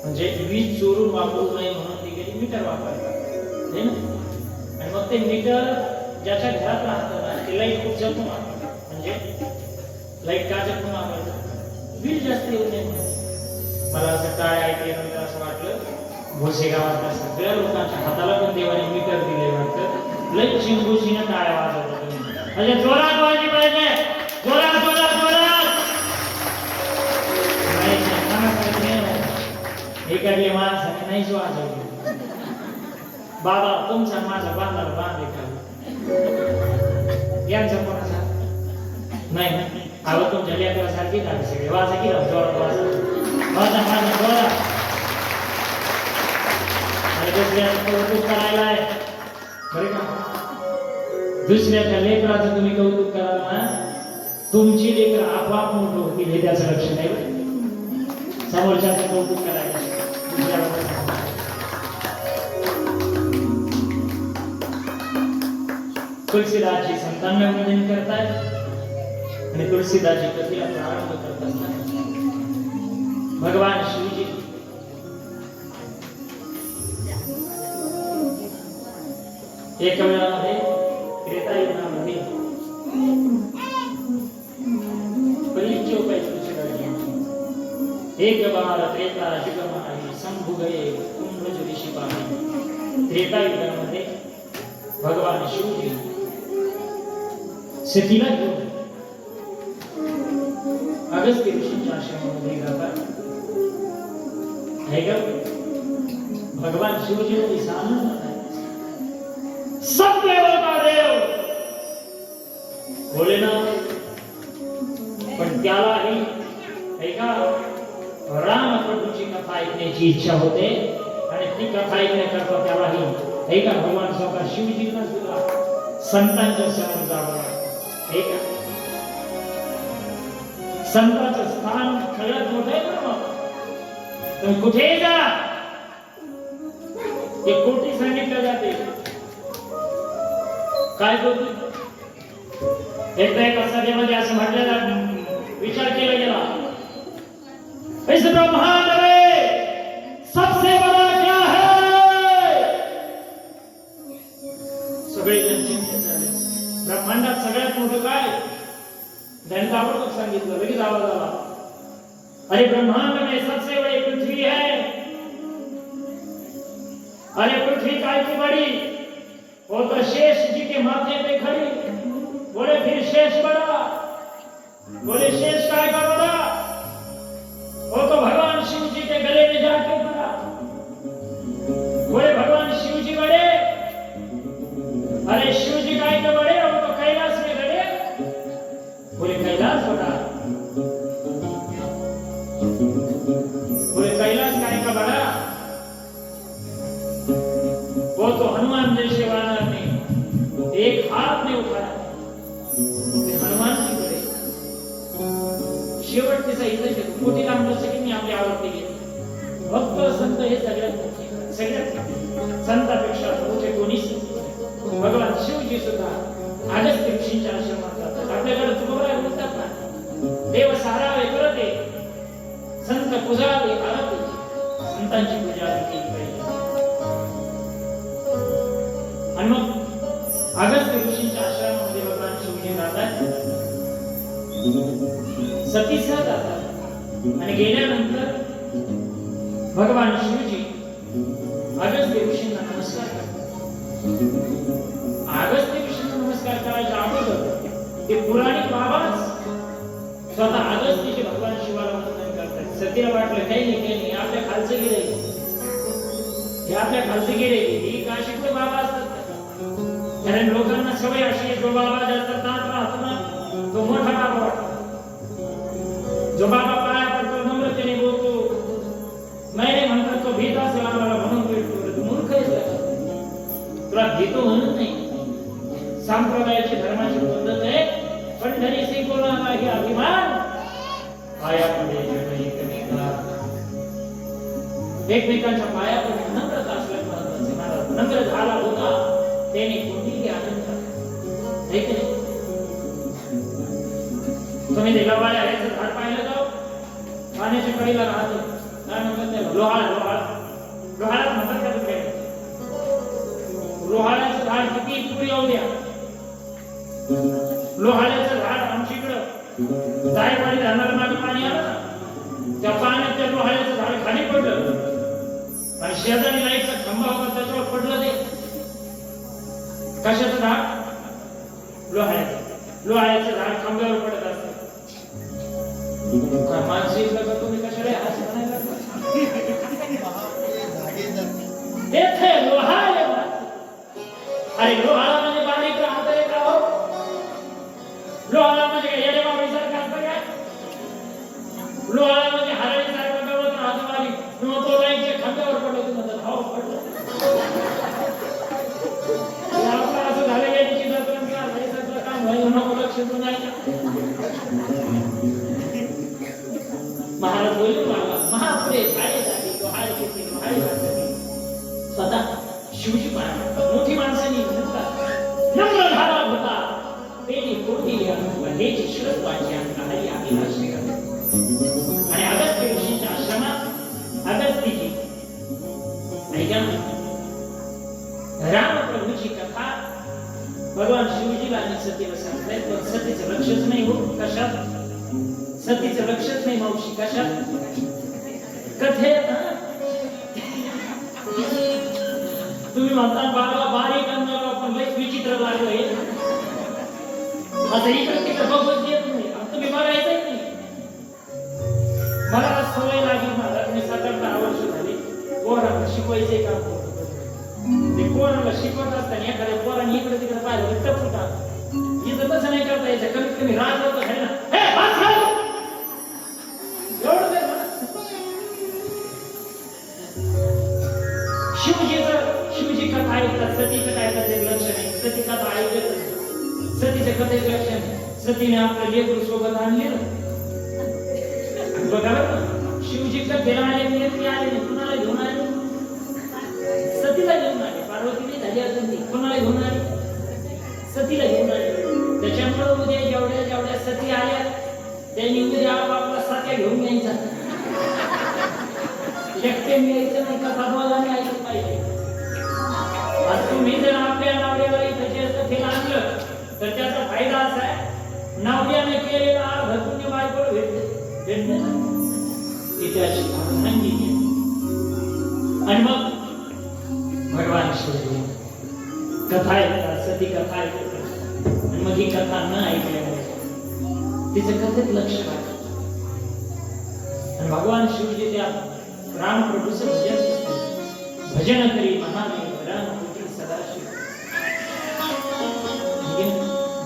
म्हणजे वीज चोरून वापरू नये म्हणून ती गेली मीटर वापरतात है ना. आणि मग ते मीटर ज्याच्या घरात राहतं ना ते लाईट खूप जपून वापरतात. म्हणजे लाईट का जपून वापरतात? बिल जास्त येऊ नये म्हणून. मला असं काय ऐकल्यानंतर असं वाटलं भोसे गावातल्या सगळ्या लोकांच्या हाताला पण देवाने मीटर दिले वाटतं. लई चिंगूशीने टाळ्या वाजवतात. म्हणजे जोरात वाजली पाहिजे, जोरात जोरात जोरात. एखादी माणसाने नाहीच वाजवली. बाबा तुमचा माझा बांधाला बांध एखादा यांचा कोणाचा नाही ना. अहो तुमच्या लेकरासारखी झाली सगळे वाजा की राव जोरात वाजा वाजा माझा जोरात. दुसऱ्याचं कौतुक करायला आहे बरे का. दुसऱ्याच्या लेकराचं तुम्ही कौतुक कराल ना तुमची लेकर आपोआप मोठं होतील हे त्याचं लक्ष नाही. समोरच्याचं कौतुक करायला तुलसीदासजी संतांना वंदन करतात आणि तुलसीदासजी कथेला प्रारंभ करत असतात. भगवान शिवजी एक वेळामध्ये त्रेतायुगामध्ये पहिलीची उपाय तुलसीदासजी एक बार त्रेता युग आहे शंभू गये कुंभज ऋषी पाहे. त्रेतायुगामध्ये भगवान शिवजी सतीला घेऊन अगस्त्य ऋषींच्या आश्रमामध्ये जातात. है का भगवान शिवजी ने आनंद सब देवों का देव भोलेनाथ. पण त्यालाही है का राम प्रभूची कथा ऐकण्याची इच्छा होते आणि ती कथा ऐकण्याकरता त्यालाही है का भगवान स्वतः शिवजींना सुद्धा संतांच्या समोर जावं लागतं. है का संतांचं स्थान सगळ्यात मोठं आहे ना. मग कुठेही जा ते कोटी सांगितलं जाते काय बोलतो. एकदा एका सभेमध्ये असं म्हटलं विचार केला गेला इस ब्रह्मांड में सबसे बड़ा क्या है. सगळे जण चिंतित झाले. ब्रह्मांडात सगळ्यात मोठं काय. त्यांनी ताबडतोब सांगितलं लगेच आवाज आला अरे ब्रह्मांड में सबसे बड़ी पृथ्वी है. अरे पृथ्वी काय की बड़ी वो तो शेष जी के माथे पे खड़ी. बोले फिर शेष बड़ा. बोले शेष काय का बड़ा. वो तो भगवान शिव जी के गले में जाके पड़ा. बोले भगवान शिव जी बड़े. अरे शिव जी काय के बड़े वो तो कैलाश में गए. बोले कैलाश बड़ा. शेवट तिचा इथं येतो मोठी लांब सगळ्यांनी आपली आवडते घेतली भक्त संत हे सगळ्यात मोठे सगळ्यात संतापेक्षा मोठे कोणीच भगवान शिवजी सुद्धा अगस्त्य ऋषींच्या आश्रमात जातात आपल्याकडे तुकोबराय बोलतात ना देव सारावे करते संत पूजावे आरती संतांची पूजा केली पाहिजे आणि मग अगस्त्य ऋषींच्या आश्रमामध्ये भगवान शिवजी जातात सतीसह जातात आणि गेल्यानंतर भगवान शिवजी अगस्त्य ऋषींना नमस्कार करतात अगस्त्य ऋषींना नमस्कार करायच्या अगोदर ते पुराणिक बाबाच स्वतः अगस्त्यचे भगवान शिवाला वंदन करतात सतीला वाटलं काही नाही आपल्या खालचं गिरे हे आपल्या खालचं गिरे ही काशीतले बाबा असतात कारण लोकांना सवय अशी जो बाबा जास्त तात राहतो ना तो मोठा बाबा वाटतो जो बाबा पाया पडतो नम्रतेने बोलतो नाही म्हणतात तो भीत असेल आम्हाला म्हणून भेटतो मूर्ख आहे तुला भीतो म्हणून नाही संप्रदायाची धर्माची पद्धत आहे पंढरी श्रीकोणाला हे अभिमान पाया पडे एकमेकांच्या पाया पडे नम्रता असल्या महत्वाचे महाराज नम्र झाला होता त्याने कोणतीही आनंद तुम्ही ते गव्हाळ्या याचं झाड पाहिलं जाऊ पाण्याच्या कडेला राहतो काय म्हणतात त्याला लोहाळा म्हणतात का तुम्ही लोहाळ्याचं झाड किती पुढे येऊ द्या लोहाळ्याचं झाड आमच्याकडं जायवाडी राहणार मागे पाणी आलं ना त्या पाण्यात त्या लोहाळ्याचं झाड खाली पडलं आणि शेजारी लाईटचा खंबा होता त्याच्यावर पडलं ते कशाचं झाड लोहाळ्याचं झाड खांब्यावर पडत असतं मानसिक लगा तुम्ही कशाला हाच म्हणायला तेथे लोहाळ अरे लोहाळा म्हणजे बारीक राहतोय का हो लोहाळा म्हणजे काय येडे बाबीसारखं असतं काय लोहाळा म्हणजे हरळीसारखं गवत राहतो बारीक किंवा तो लाईटच्या खांब्यावर पडलो तुम्ही म्हणतात हो पडलं असं झालं याची काम व्हायला नको लक्ष नाही महाराज बोलले मला महापुरे झाडे स्वतः शिवजी पाया मोठी माणसांनी म्हणतात नम्र झाला होता तेने कोटी हेची श्रद्धाची हरी आदिवासी आणि अगस्त्य ऋषीच्या आश्रमात अगस्त्यजी ऐका रामप्रभूची कथा भगवान शिवजीला आणि सतीला सांगतायत पण सतीचं लक्षच नाही हो कशात सतीचं लक्षच नाही मावशी कशात कथेत तुम्ही म्हणता बाबा बारीक अंगाला पण लय विचित्र लागलं हे असं इकडे तिकडे बघत येत नाही तुम्ही बघायचंच नाही मला सवय लागली मला मी 7-8 वर्ष झाली पोरांना शिकवायचे काम करतो ते पोरांना शिकवत असताना एखाद्या पोरांनी इकडे तिकडे पाहिलं टपटा इथं तसं नाही करता यायचं कमीत कमी राग होतं आहे ना शिवजी कथा ऐकतात सतीचं काय त्याचे लक्ष नाही सती कथा ऐकत सतीच्या कथेचं लक्ष नाही सतीने आपलं लेकरू सोबत आणले बघा शिवजी कथेला आले नाही कुणाला घेऊन आले सतीला घेऊन आले पार्वतीने झाली अजून ती कोणाला घेऊन आली सतीला घेऊन आले त्याच्यामुळे उद्या जेवढ्या सती आल्या त्यांनी उद्या आपला साथ्या घेऊन यायचा एकटे यायचं नाही कथा बोलाने ऐकलं पाहिजे तुम्ही जर आपल्या नवऱ्याला इथं जे कथेला आणलं तर त्याचा फायदा असा आहे नवऱ्याने केलेला अर्ध पुण्य बायकोला भेटते इतिहास सांगितले आणि मग भगवान शिवजी कथा ऐकतात सती कथा ऐकतात आणि मग ही कथा न ऐकल्यामुळे तिचं कथेत लक्ष लागतं आणि भगवान शिवजी त्या रामप्रभूचं भजन करी महादेव रामकृती सदाशिव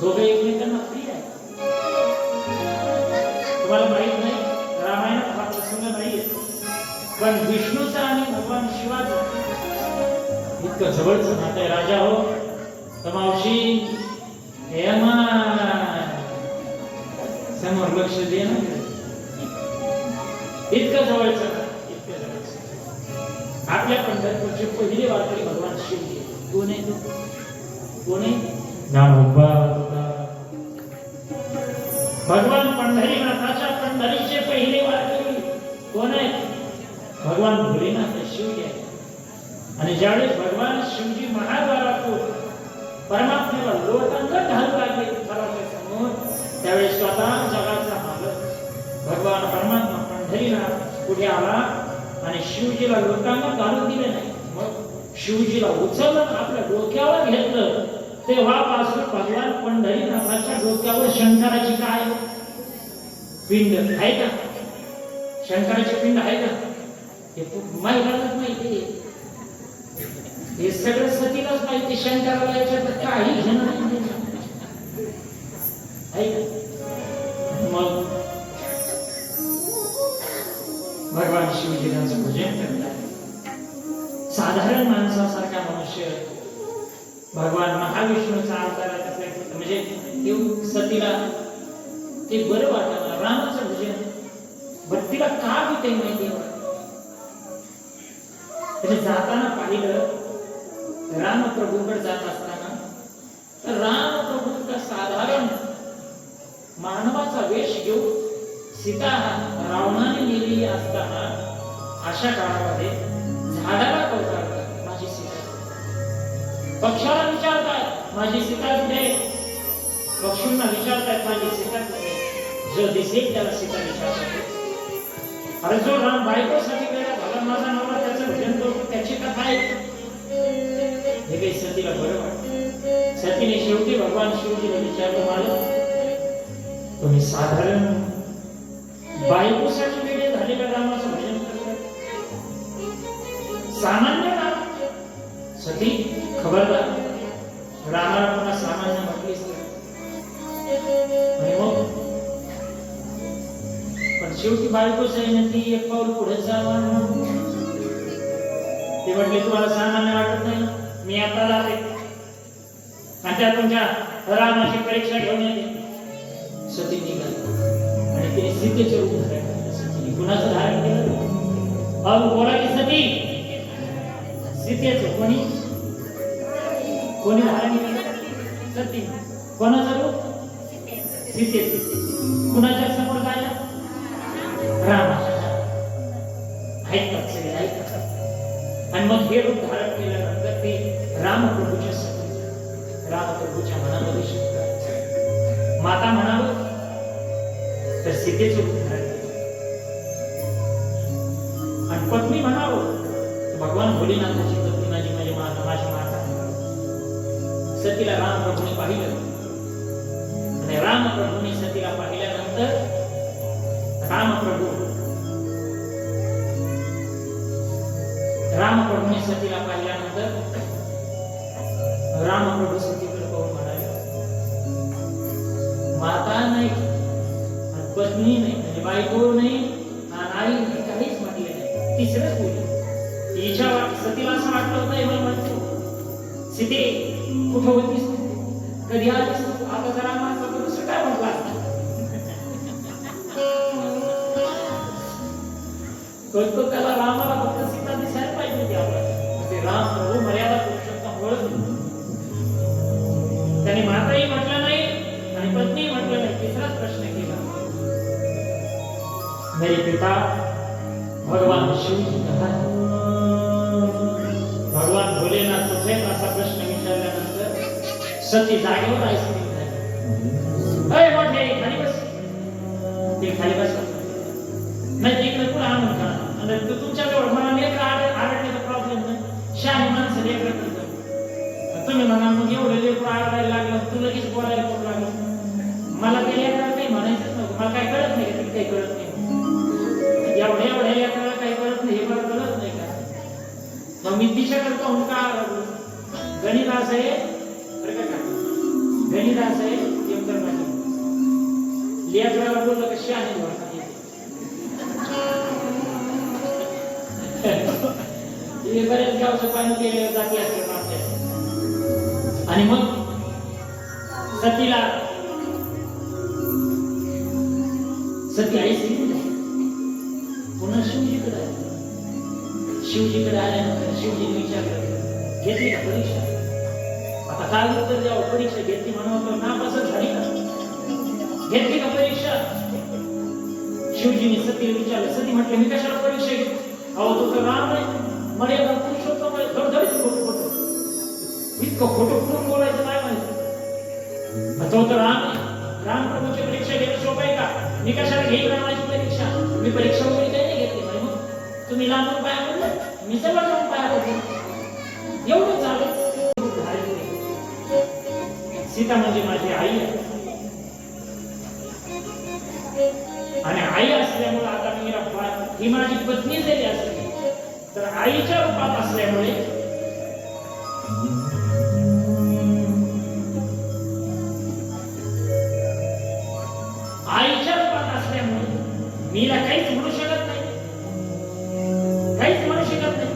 दोघे एकमेकांना प्रिय आहे तुम्हाला माहित नाही रामायणात हा प्रसंग नाहीये पण विष्णूचा आणि भगवान शिवाचा इतकं जवळचं नातं आहे राजा हो तमावशी हे समोर लक्ष दे ना इतकं जवळचं ना, इतकं जवळचं. आपल्या पंढरपूरचे पहिले वारकरी भगवान शिवजी. कोण आहे तो? कोण आहे? ज्ञानोबा तुकाराम. भगवान पंढरीनाथाच्या पंढरीचे पहिले वारकरी कोण आहे? भगवान भोलेनाथ शिवजी आहे. आणि ज्यावेळेस भगवान शिवजी महाद्वारातून परमात्म्याला लोटांगण घालू लागले विठ्ठलाच्या समोर, त्यावेळेस स्वतः जगाचा मालक भगवान परमात्मा पंढरीनाथ पुढे आला आणि शिवजीला लोटांगण घालून दिले नाही. मग शिवजीला उचललं आपल्या डोक्यावर घेतलं. तेव्हापासून भगवान पंढरीनाथाच्या डोक्यावर शंकराची काय पिंड आहे का? शंकराची पिंड आहे का? हे महिलांनाच माहिती आहे. हे सगळं सतीलाच माहिती. शंकराला याच्यात काही घेणं नाही आहे का? मग भगवान शिवजी त्यांचं भजन करतात. साधारण माणसासारखा मनुष्य भगवान महाविष्णूचा अवतार म्हणजे सतीला ते बरं वाटलं. रामाचं भजन भक्तीला का होते माहिती आहे? त्याने जाताना पाहिलं रामप्रभूकडे जात असताना, तर रामप्रभूंचा साधारण मानवाचा वेश घेऊन सीता रावणाने नेलेली असताना अशा काळामध्ये झाडाला कवटाळतात माझी सीता. पक्षाला विचारतात माझी सीता कुठे? पक्षींना विचारतात माझी सीता कुठे? जो दिसेल त्याला सीता विचारतात. अरे जो राम बायकोसाठी गेला झाला माझा नवरा, त्याचं भजन करतो, त्याची कथा आहे. हे काही सतीला बरं वाटतं. सतीने शेवटी भगवान शिवजीला विचारलं, मालक तुम्ही साधारण बायकोसाठी वेगळे झालेल्या रामाचं भजन करतात, सामान्य राम. सती खबरदार, रामाला पुन्हा सामान्य म्हटलीच तर. आणि मग पण शेवटी बायकोच आहे ना, ती एक पाऊल पुढे जावा. ते म्हटले तुम्हाला सामान्य वाटत नाही, मी आता जाते आणि त्या तुमच्या रामाची परीक्षा घेऊन येते. सती निघाली आणि तिने सीतेचे रूप धारण केलं. सतीने कुणाचं धारण केलं? अहो बोला की सती, सीतेचं. कोणी धारण केलं? सती. कोणाचं रूप? सीतेचं. कुणाच्या समोर जायला? रामाच्या. ऐकतात सगळे, ऐकतात. आणि मग हे रूप धारण केल्यानंतर ते रामप्रभूच्या समोर, रामप्रभूच्या मनामध्ये शिकतात. माता म्हणावं तर सीतेचं रूप धारण केलं, आणि पत्नी म्हणावं भगवान भोलेनाथाची पत्नी माझी माता. सतीला रामप्रभूने पाहिलं आणि रामप्रभूने सतीला पाहिल्यानंतर रामप्रभूने सतीला पाहिल्यानंतर रामप्रभू सतीकडे पाहून म्हणाले, माता नाही, पत्नी नाही, म्हणजे बायको नाही, आई नाही, काहीच म्हटले नाही. तिसरंच बोलले. हिच्या सतीला असं वाटलं होतं, एवढं म्हणतो सीते कुठं होतीस, कधी आलीस? आता जरा माझं दुसरं काय म्हटलं असतं. तो त्याला रामाला फक्त सीता दिसायला पाहिजे होती. आपल्याला ते राम प्रभू मर्यादा पुरुषोत्तम ओळख. त्याने माताही म्हटलं नाही आणि पत्नी म्हटलं नाही. तिसराच प्रश्न केला, मेरे पिता भगवान शिवजी कहा है? भगवान भोलेनाथ कुठे? असा प्रश्न विचारल्यानंतर सती जागेवर आईस्क्रीम झाली. अय मोठे खाली बस. ते खाली बस नाही, तिकडे पुढे आणून खा. तू तुमच्या जवळ मला लेकर आरडण्याचा प्रॉब्लेम नाही. शहाणी माणसं लेकर करतात. तुम्ही म्हणा मग एवढं लेकर आरडायला लागलं, तू लगेच बोलायला करू लागलं. मला ते लेकराला काही म्हणायचंच नव्हतं. मला काय कळत नाही, काही कळत नाही. एवढ्या लेकराला काही कळत नाही, हे मला कळत नाही का? मग मी तिच्याकडे पाहून का आरडलो? गणिदास आहे बरं का, गणिदास आहे एवढं माझी लेकराला बोललं का शहाणी म्हणा. बरेच गावचं पाणी केलं जाती असते आमच्या. आणि मग सतीला सती आई पुन्हा शिवजीकडे आले. शिवजीकडे आल्यानंतर शिवजीने विचारलं, घेतली का परीक्षा? आता काय उत्तर द्यावं? परीक्षा घेतली म्हणून तर नापासच झाली ना. घेतली का परीक्षा? शिवजीने सतीला विचारलं. सती म्हटलं, मी कशाला परीक्षा घेऊ? अहो तो तर राम आहे, मर्यादा पुरुषोत्तम आहे, धडधडीत खोटं. इतकं खोटं कुठून बोलायचं काय माहिती? तो तर राम आहे. राम प्रभूची परीक्षा घेणं सोपं आहे का? मी कशाला घेईन रामाची परीक्षा? मी परीक्षा वगैरे काही नाही घेतली. मग तुम्ही लांबून पाया पडलं, मी जवळ जाऊन पाया पडलो. एवढं झालं. सीता म्हणजे माझी आई आहे आणि आई असल्यामुळे आता मी ही माझी पत्नी जरी असली तर आईच्या रूपात असल्यामुळे मीला काहीच म्हणू शकत नाही. काहीच म्हणू शकत नाही.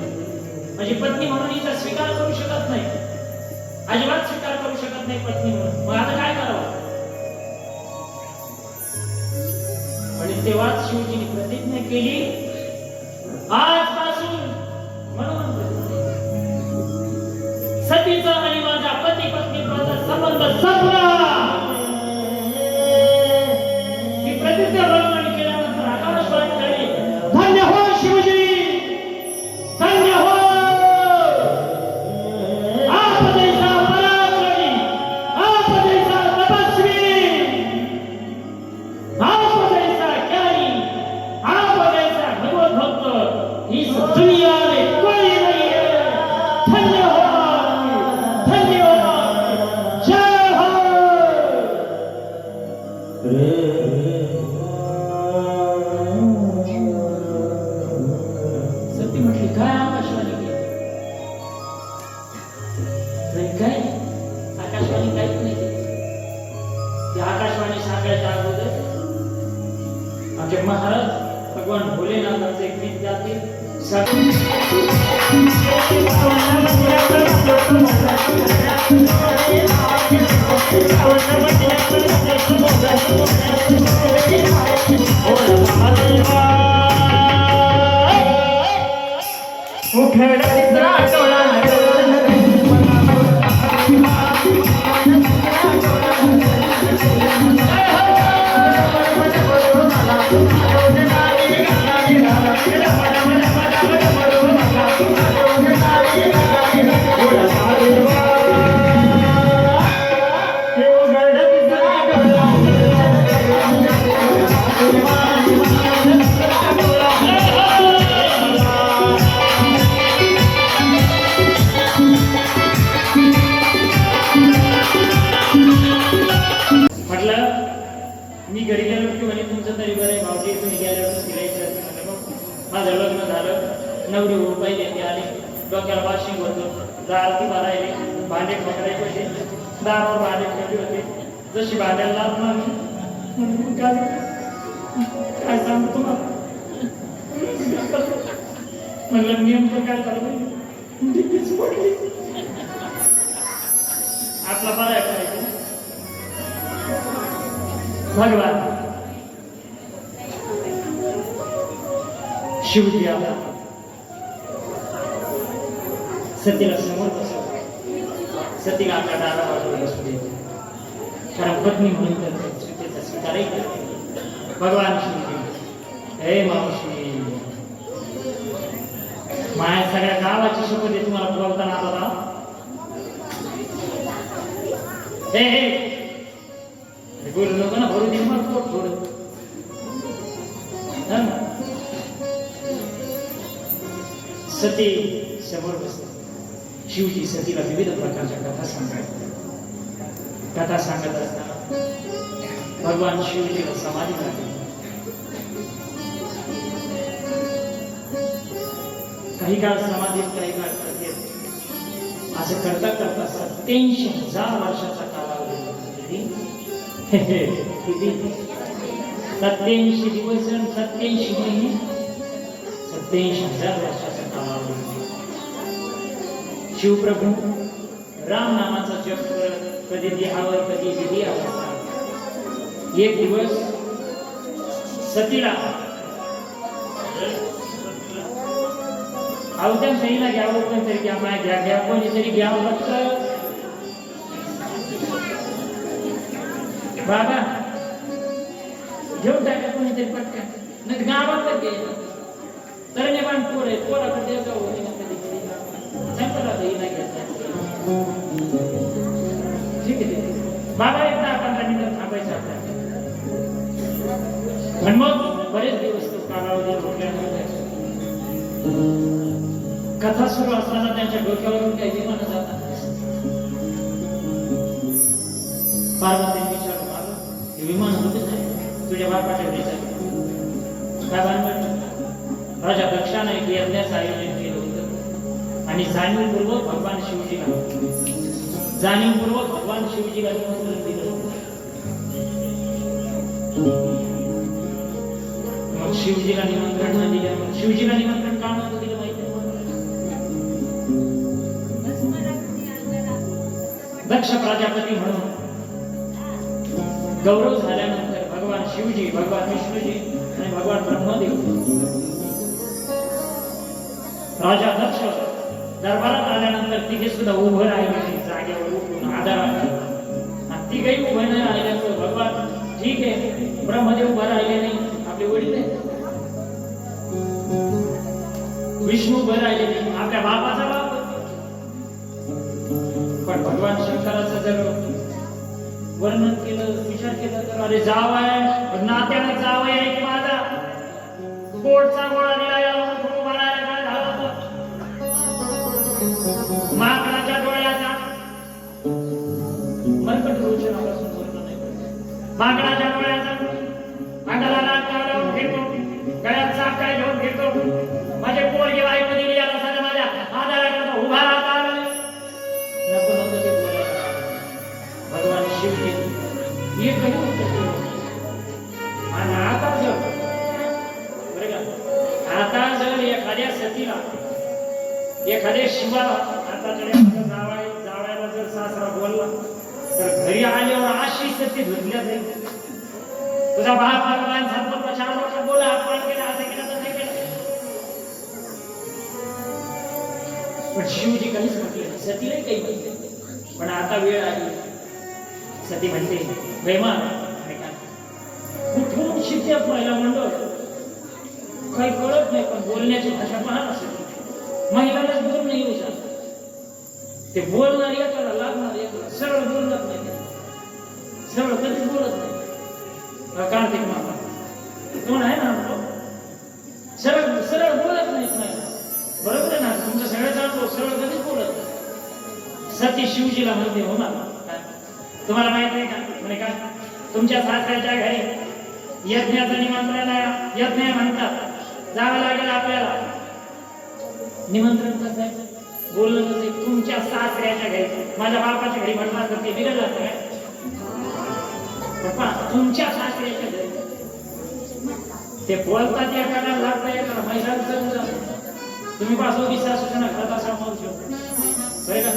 माझी पत्नी म्हणून हिचा स्वीकार करू शकत नाही. अजिबात स्वीकार करू शकत नाही पत्नी म्हणून. मग आता काय करावं? आणि तेव्हाच शिवजीने प्रतिज्ञा केली, आजपासून म्हणून सतीचा आणि माझा पती पत्नीचा संबंध संपला. ही प्रतिज्ञा बरोबर केल्यानंतर आकाशवाणी झाली, धन्य हो शिवजी, धन्य हो. आप जैसा पराक्रमी, आप जैसा तपस्वी, आप जैसा ज्ञानी, आप जैसा भगवत भक्त इस दुनिया में कोई नहीं है. धन्य हो, धन्य हो, जय हो. सती म्हटली, काय आकाशवाणी केली? काय आकाशवाणी काहीच नाही केली. ती आकाशवाणी सांगायच्या अगोदर आमचे महाराज भगवान भोलेनाथाचे एक गीत गातील. मी घरी गेलो की म्हणे तुमचं तरी बरं आहे भावजी, तुम्ही गेल्यावर फिरायचं. माझं लग्न झालं, नवरी होऊन पाहिजे ते आले, डोक्याला वाशिंग होतं, दाराती भरायले, भांडे पकडायचे होते, दारावर भांडे ठेवले होते. जशी भांड्याला लागणार काय सांगू तुम्हाला, म्हणलं नेमकं काय झालं, पडली. आपला बरा करायचं भगवान शिवजी आला, सतीला समोर बसवलं. सतीला आपल्या डाव्या बाजूला बसू द्यायचं, कारण पत्नी म्हणून तर सीतेचा स्वीकारही करते. भगवान शिवजी, हे मावशी, माझ्या सगळ्या गावाची शपथ आहे तुम्हाला बोलताना आला. हे बोलू नको ना, भरू दे मग थोडं. सती समोर बसतात. शिवजी सतीला विविध प्रकारच्या कथा सांगत असताना भगवान शिवजीला समाधी लागली. काही काळ समाधीत, काही काळ प्रत्येक असं करता करता 87,000 वर्षाचा कालावधी किती 87 दिवस आणि 87 महिने, 87,000 वर्षाचा कालावधी. शिवप्रभू राम नामाचा जप करत कधी देहावर कधी विधी अवस्था. एक दिवस सतीला अवत्या सईला घ्यावं कोणतरी घ्या माय घ्या घ्या कोणीतरी घ्यावं फक्त बाबा घेऊन टाका कोणीतरी पटकन नाही गावात तर घे तर नाही पण पोर आहे पोराकडे जाऊ संपला नाही घेतला ठीक आहे बाबा एकदा 15 मिनिटं थांबायचं आपल्याला पण मग बरेच दिवस तो कालावधी रोखल्यानंतर कथा सुरू असताना त्यांच्या डोक्यावरून काही विमान जातात पार्वती विचार मारलं हे विमान होते नाही तुझ्या बापाच्या विचार काय बांधलं राजा दक्षाने एक यज्ञाचं आयोजन केलं होतं आणि जाणीवपूर्वक भगवान शिवजीला निमंत्रण दिलं मग शिवजीला निमंत्रण न दिलं मग शिवजीला निमंत्रण का नव्हतं दिलं माहिती दक्ष प्रजापती म्हणून गौरव झाल्यानंतर भगवान शिवजी भगवान विष्णूजी आणि भगवान ब्रह्मदेव राजा दक्ष दरबारात आल्यानंतर तिघे सुद्धा उभं राहिले जागेवर उठून आदराने आणि तिघेही उभं नाही राहिल्याचं भगवान ठीक आहे ब्रह्मदेव उभं राहिले नाही आपले वडील आहेत विष्णू उभं राहिले नाही आपल्या बापाचा बाप पण भगवान शंकराचं जर वर्णन केलं विचार केला तर अरे जाव आहे नात्याने जाव आहे की माझा पोटचा गोळा दिला याला खूप बनायला काय झालं होतं माकडाच्या डोळ्याचा मनकट रोचनापासून वर्णन नाही माकडाच्या डोळ्याचा अंगाला नाक लावून घेतो गळ्यात चाक काय घेऊन घेतो माझे पोरगे बायको दिली याला सगळं माझ्या आधाराकडे उभा राहता आलं नको नव्हतं ते बोलायचं भगवान शिवजी एक काही होतं आणि आता जर बरं का आता जर एखाद्या सतीला एखाद्या शिवाला आता जर जावायला जर सासरा बोलला तर घरी आल्यावर अशी सती धुतल्या जाईल तुझा बाप भगवान संपत्त 4 वर्ष बोला आपण केलं असं केलं तसं केलं पण शिवजी काहीच म्हटलं सतीलाही काही म्हटलं पण आता वेळ आली सती म्हणते प्रेमान कुठून शिकते महिला मंडळ काही कळत नाही पण बोलण्याची भाषा पहा नसेल महिलांनाच बोल नाही येऊ शकत ते बोलणार एकाला लागणार एकाला सरळ बोलत नाही सरळ कधीच बोलत नाही कार्तिक मामा कोण आहे ना सरळ सरळ बोलत नाहीत नाही बरोबर आहे ना तुमचं सगळं जाणतो सरळ कधीच बोलत नाही सती शिवजीला म्हणते हो ना तुम्हाला माहित आहे का म्हणे का तुमच्या सासऱ्याच्या घरी यज्ञाचं निमंत्रण आहे यज्ञ म्हणतात जावं लागेल आपल्याला निमंत्रण कसं आहे बोललं कसं आहे तुमच्या सासऱ्याच्या घरी माझ्या बापाच्या घरी म्हणतात तर ते बिघडलं असतं काय पप्पा तुमच्या सासऱ्याच्या घरी ते बोलतात एखादा लागतं एखादा महिलांचं तुम्ही दोघी सासूजना घरात असा मावू शकतो बरं का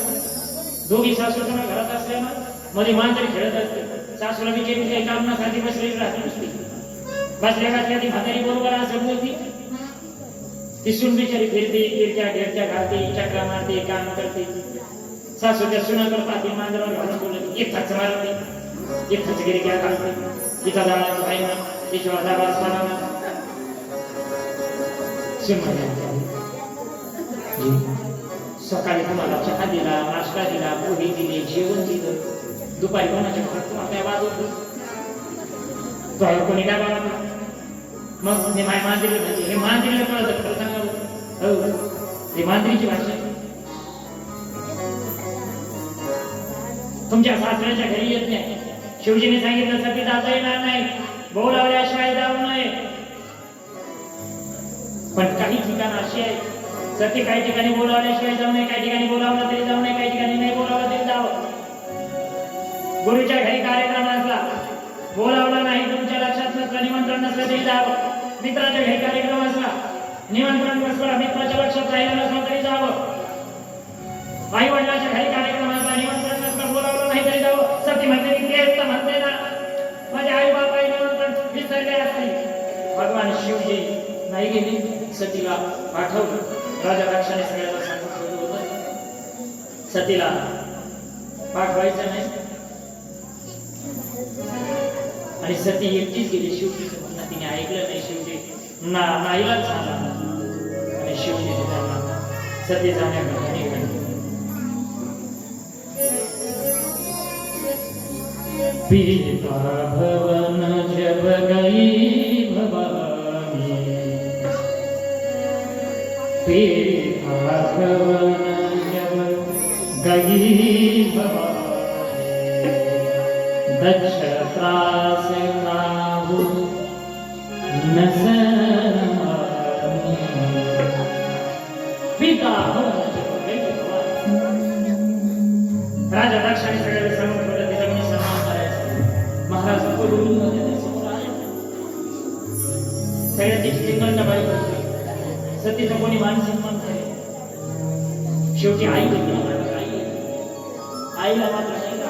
दोघी सासूजना घरात असल्यानं मध्ये मांजर खेळत असते सासूला बिचारी काही काम नसती बसलेली राहते नसती बसल्या ती म्हातारी बरोबर असं बोलती ती सून बिचारी फिरते फिरत्या घेरत्या घालते चक्रा मारते काम करते सासूच्या सुनाकडे पाहते मांजरावर घालून बोलत एक खच मारते एक खचगिरी घ्या घालते तिचा जाण्याचं आहे ना तिच्यावर दाबा असताना सकाळी तुम्हाला चहा दिला नाश्ता दिला पोहे दिले जेवण दिलं दुपारी कोणाच्या घरात तुम्हाला काय वाजवतो तो कोणी काय वाजवतो मग हे मांजरी म्हणजे हे मांजरीला कळत खरं सांगावं हे मांजरीची भाषा तुमच्या सासऱ्याच्या घरी येत नाही शिवजीने सांगितलं सती जाता येणार नाही बोलावल्याशिवाय जाऊ नये पण काही ठिकाण अशी आहे सती काही ठिकाणी बोलावल्याशिवाय जाऊ नये काही ठिकाणी बोलावलं तरी जाऊ नये काही ठिकाणी नाही बोलावलं तरी जावं गुरुच्या घरी कार्यक्रम असला बोलावलं नाही तुमच्या लक्षात नसलं निमंत्रण नसलं तरी जावं मित्राच्या घरी कार्यक्रम असला निमंत्रण नसलं मित्राच्या लक्षात राहिलं नसलं तरी जावं आई वडिलाच्या घरी कार्यक्रम असला निमंत्रण नसलं बोलावलं नाही तरी जावं सती म्हणते की तेच तर म्हणते ना माझे आई बाबा निमंत्रण विसरले असते भगवान शिवजी नाही गेले सतीला पाठवलं राजा दक्षाने सगळ्याला सांगितलं होतं सतीला पाठवायचं नाही आणि सती एकटीच गेली. शेवटीचं म्हणणं तिने ऐकलं नाही. शेवटी नाईलाज झाला आणि शेवटी त्यांना सती जाण्याकडे निघाली. पीता भवन जब गई भवानी, पीता भवन जब गई भवानी, दक्ष त्रास काहू न सहमानी. पीता भवन जब गई भवानी. राजा दक्षाने सगळ्याला सांगून महाराज बोलून सगळ्याची श्रीमंत बाई होती. सतीचं कोणी मान सन्मान करे. शेवटी आई होती. आईला मात्र नाही का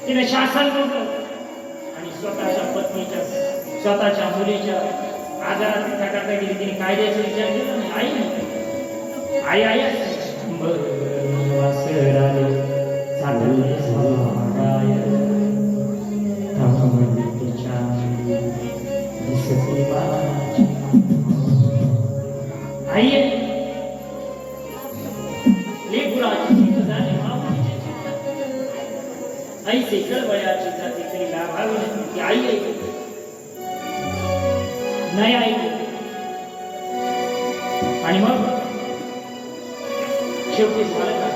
तिने शासन नव्हतं आणि स्वतःच्या पत्नीच्या स्वतःच्या मुलीच्या आजारात करता गेली. तिने कायद्याचा विचार केला नाही. आई नाही. आई आई ऐसे कळवळ्याची जाती तरी लाभावी ती आई नाही आई. आणि मग शेवटी झालं का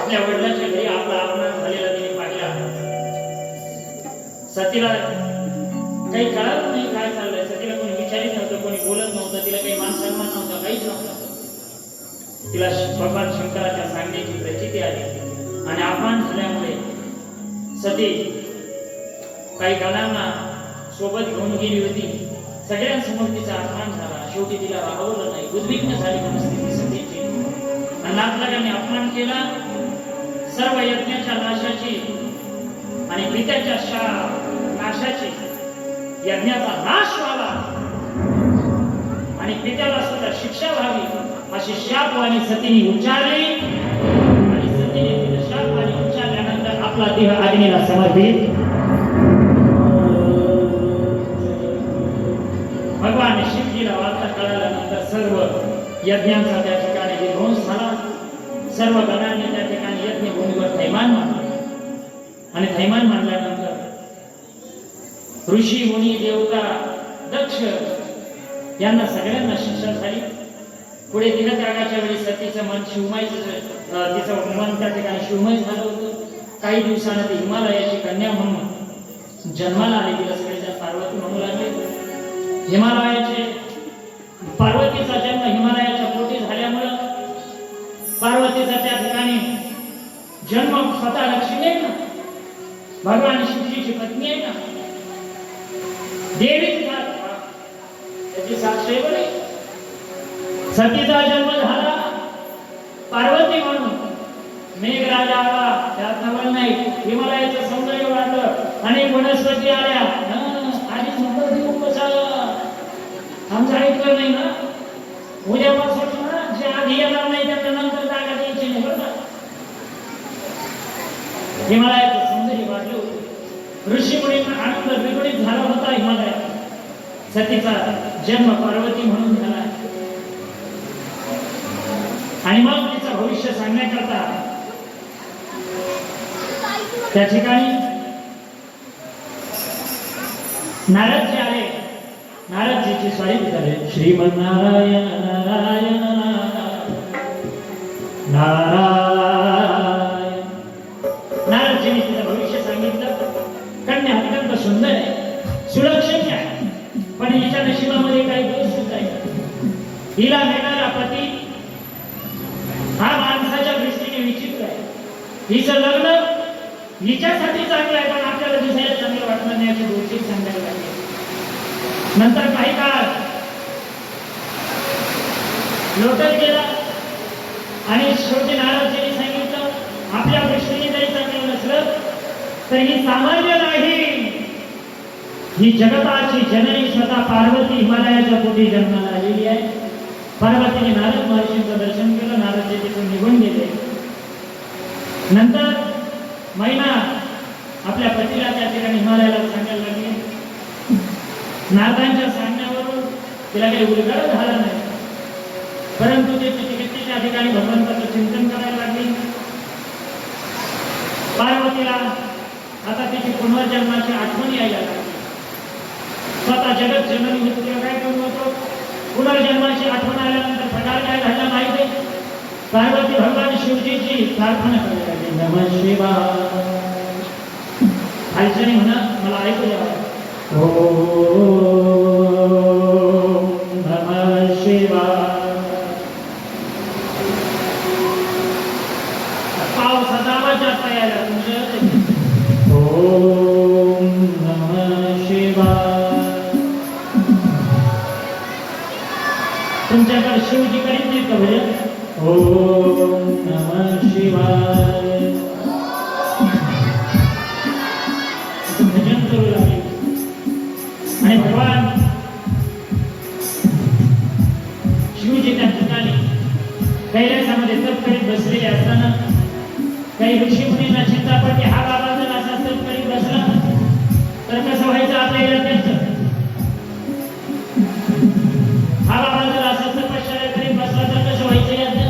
आपल्या वडिलांच्या घरी आपला अपमान झालेला तिने पाहिला. सतीला काही कळत नाही काय चाललंय. सतीला कोणी विचारित नव्हतं, कोणी बोलत नव्हतं, तिला काही मान सन्मान नव्हता, काहीच नव्हतं. तिला भगवान शंकराच्या सांगण्याची प्रचिती आली आणि अपमान झाल्यामुळे सती काही गणांना सोबत घेऊन गेली होती. सगळ्यांसमोर तिचा अपमान झाला. शेवटी तिला राहवलं नाही. उद्विग्न झाली परिस्थिती सतीची. नाथलागांनी अपमान केला. सर्व यज्ञाच्या नाशाची आणि पित्याच्या नाशाची, यज्ञाचा नाश व्हावा आणि पित्याला सुद्धा शिक्षा व्हावी अशी शापवाणी सतीने उच्चारली. आणि सतीने तिने शापवाणी उच्चारल्यानंतर आपला देह अग्नीला समर्पित. भगवान शिवजीला वार्ता कळाल्यानंतर सर्व यज्ञांचा त्या ठिकाणी विध्वंस झाला. सर्व गणांनी त्या ठिकाणी यज्ञभूमीवर थैमान मानले आणि थैमान मानल्यानंतर ऋषी मुनी देवता दक्ष यांना सगळ्यांना शिक्षा झाली. पुढे दिनत्यागाच्या वेळी सतीचं मन तिचं मन त्या ठिकाणी शिवमय झालं होतं. काही दिवसांनी ती हिमालयाची कन्या म्हणून जन्माला आली. तिला सगळेजण पार्वती म्हणू लागले. पार्वतीचा जन्म हिमालयाच्या पोटी झाल्यामुळं पार्वतीचा त्या ठिकाणी जन्म स्वतः लक्ष्मी आहे ना, भगवान शिवजीची पत्नी आहे ना, देवीच त्याची साक्षी बरे. सतीचा जन्म झाला पार्वती म्हणून. मेघराजा आला, त्यात वाटलं नाही. हिमालयाचं सौंदर्य वाढलं, अनेक वनस्पती आल्या. आधी सुंदर देऊ कसा आमचं ऐकलं नाही ना. उद्यापासून ना जे आधी येणार नाही त्यांना नंतर जागा द्यायची नाही बरं का. हिमालयाचं सौंदर्य वाढलं होतं. ऋषीमुनींना आनंद विगुणित झाला होता. हिमालयात सतीचा जन्म पार्वती म्हणून झाला आणि मग तिचं भविष्य सांगण्याकरता त्या ठिकाणी नारदजी आले. नारदजीची स्वारी झाले. श्रीमन्नारायण नारायण नारायण. नारदजीने तिचं भविष्य सांगितलं. कन्या अत्यंत सुंदर आहे, सुलक्षणी आहे, पण हिच्या नशिबामध्ये काही दोष सुद्धा आहे. हिला मिळणारा पती हा माणसाच्या दृष्टीने विचित्र आहे. हिचं लग्न हिच्यासाठी चांगलं आहे, पण आपल्याला दुसऱ्याला चांगलं वाटणार नाही याची गोष्टी सांगायला लागली. नंतर काही काळ लोटत गेला आणि शेवटी नारदजींनी सांगितलं आपल्या दृष्टीने जरी चांगलं नसलं तर ही सामान्य नाही. ही जगताची जननी स्वतः पार्वती हिमालयाच्या पोटी जन्माला आलेली आहे. पार्वतीने नारद महर्षींचं दर्शन केलं. नारदजी तिथून निघून गेले. नंतर महिना आपल्या पतीला त्या ठिकाणी हिमालयाला सांगायला लागले. नारदांच्या सांगण्यावरून तिला काही उलगडा झाला नाही, परंतु ते चिकित्सेच्या ठिकाणी भगवंताचं चिंतन करायला लागली. पार्वतीला आता तिची पुनर्जन्माची आठवण यायला लागली. स्वतः जगत जननी होती काय करून होतो. पुनर्जन्माची आठवण आल्यानंतर प्रकार काय झाला माहिती आहे. पार्वती भगवान शिवजीची प्रार्थना करायला लागली. नमः शिवाय. खालच्याने म्हणा मला ऐकू द्यावं. ओम नमः शिवाय. पावसाचा आवाज जास्त यायला ओम नमः शिवाय. तुमच्याकडे शिवजी करीत नाही का भजन. ओम नमः शिवाय. भजन करू लागले आणि भगवान शिवजी त्या ठिकाणी कैलासामध्ये तप करीत बसलेले असताना काही ऋषी मुनींना चिंता पडली. हा बाबा जर असा तप करीत बसला तर कसं व्हायचं आपल्याला त्यांचं. हा बाबा जर असं तपश्चर्या करीत बसला तर कसं व्हायचं याचं.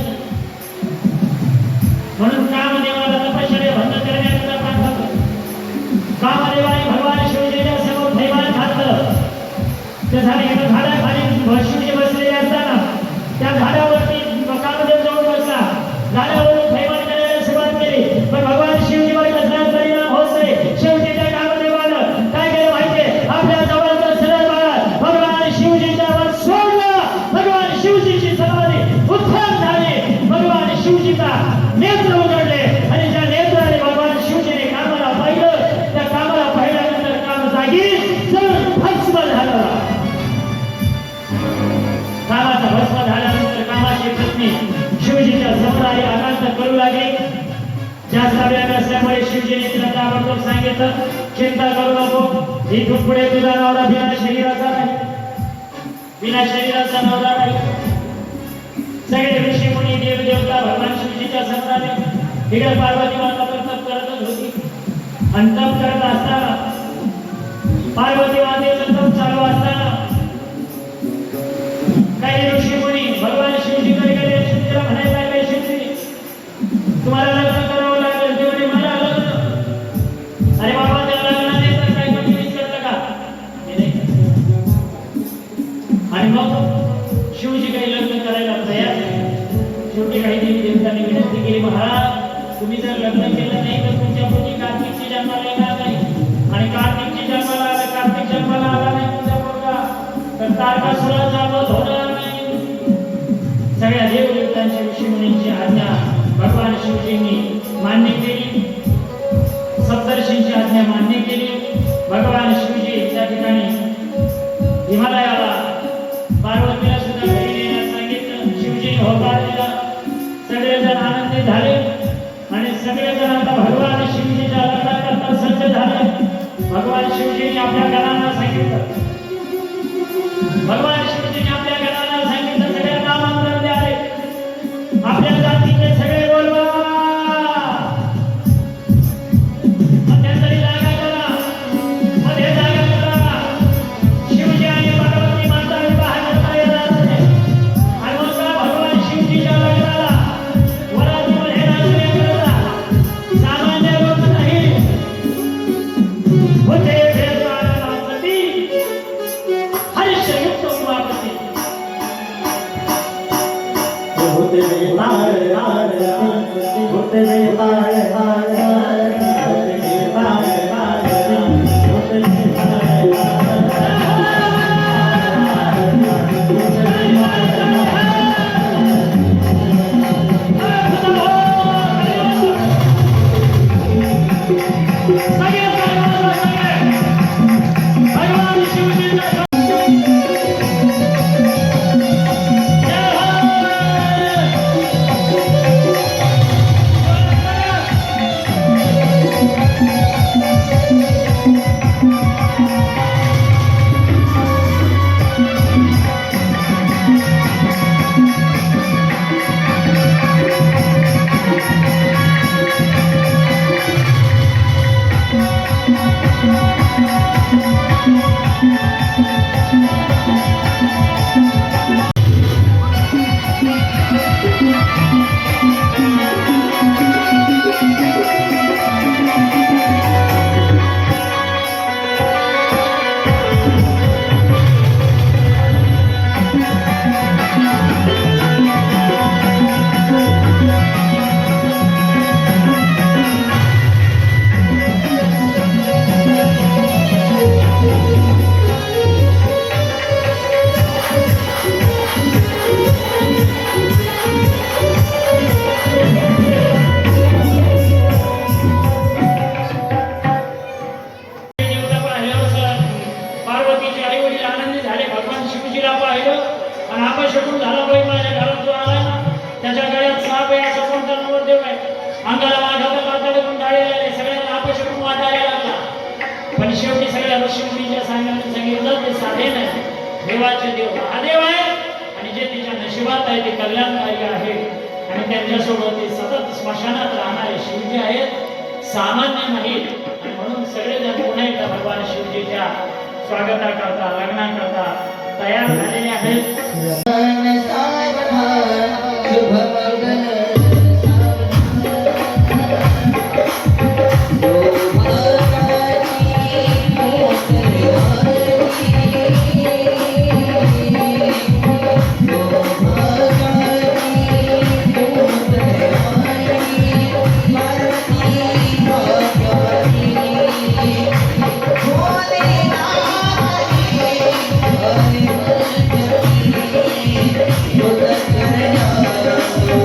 म्हणून कामदेवाला तपश्चर्या भंग करण्याकरता पाठवलं. कामदेवाने भगवान शिवजीच्या समोर थैमान घातलं. त्या झाडाखाली शिवजी बसलेले असताना त्या झाडावरती कामदेव जाऊन बसला. झाडावरून थैमान करायला सुरुवात केली, पण भगवान शिवजीवर कसलाच परिणाम होत नाही. शेवटी त्या कामदेवानं काय केलं माहितीये. आपल्या जवळचं सरळ बाळ भगवान शिवजीच्या वर सोडलं. भगवान शिवजीची समाधी उत्थान झाली. भगवान शिवजीचा नेत्र उघडले आणि ज्या नेत्राने भगवान शिवजीने कामाला पाहिलं त्या कामाला पाहिल्यानंतर काम जागी जण भस्म झालं. कामाचा भस्म झाल्यानंतर कामाची पत्नी शिवजीच्या समोर आली. आकांत करू लागली. जास्त वेळ नसल्यामुळे शिवजीने तिला ताबडतोब सांगितलं चिंता करू नको. इथून पुढे तुझा नवरा बिना शरीराचा नाही, बिना शरीराचा नवरा नाही. सगळे ऋषी मुनी देव देवता भगवान शिवजीच्या समोर आले. इकडे पार्वती माता तप करतच होती आणि तप करत असताना पार्वती मातेचं तप चालू असताना काही ऋषी मुनी भगवान शिवजीकडे गेले. शिवजीला म्हणायला लागले शिवजी तुम्हाला लग्न करावं लागेल. तेवढे मला लग्न. अरे बाबा त्या लग्नाने तर काय कमी विचारलं का. आणि मग शिवजी काही लग्न करायला तयार. शेवटी काही देवी देवतांनी विनंती केली महाराज तुम्ही जर लग्न केलं नाही तर तुमच्या पोटी कार्तिकची जन्माला येणार नाही. आणि कार्तिकची जन्माला आला कार्तिक जन्माला आला नाही तुमच्या पोटा तर तारकासुराचा वध होणार नाही. सगळ्या देवदेवतांच्या ऋषी मुनींची आज्ञा भगवान शिवजींनी मान्य केली. सप्तर्षींची आज्ञा मान्य केली. भगवान शिवजी त्या ठिकाणी हिमालयाला पार्वतीला सुद्धा घरी येण्यास सांगितलं. शिवजीने होकार दिला. सगळेजण आनंदित झाले आणि सगळेजण आता भगवान शिव भगवान शिवजीने आपल्या गणांना सांगितलं, भगवान शिवजीने आपल्या गणांना सांगितलं, सगळ्यांना आमंत्रण द्यावे, आपल्या जातीचे सगळे बोलवा, मध्यंतरी जागा करा, मध्ये जागा करा. शिवजी आणि पार्वती माता विवाह करता येणार नाही. आणि मग का भगवान शिवजीच्या लग्नाला वरातीमध्ये नाचणे करता सामान्य लोक नाही होते. हर्षयुक्त उमापती होते वेताळ होते वेताळ अंगाला वाघाचा कातडे पण डाळलेले सगळ्यांना अपशकुन वाटायला लागला. पण शेवटी सगळ्या ऋषीमुनीच्या सांगण्याने सांगितलं ते साधे नाही, देवाचे देव महादेव आहे आणि जे तिच्या नशिबात आहे ते कल्याणकारी आहे आणि त्यांच्यासोबत ते सतत स्मशानात राहणारे शिवजी आहेत, सामान्य नाहीत. आणि म्हणून सगळेजण पुन्हा एकदा भगवान शिवजीच्या स्वागताकरता लग्नाकरता तयार झालेले आहेत. Oh,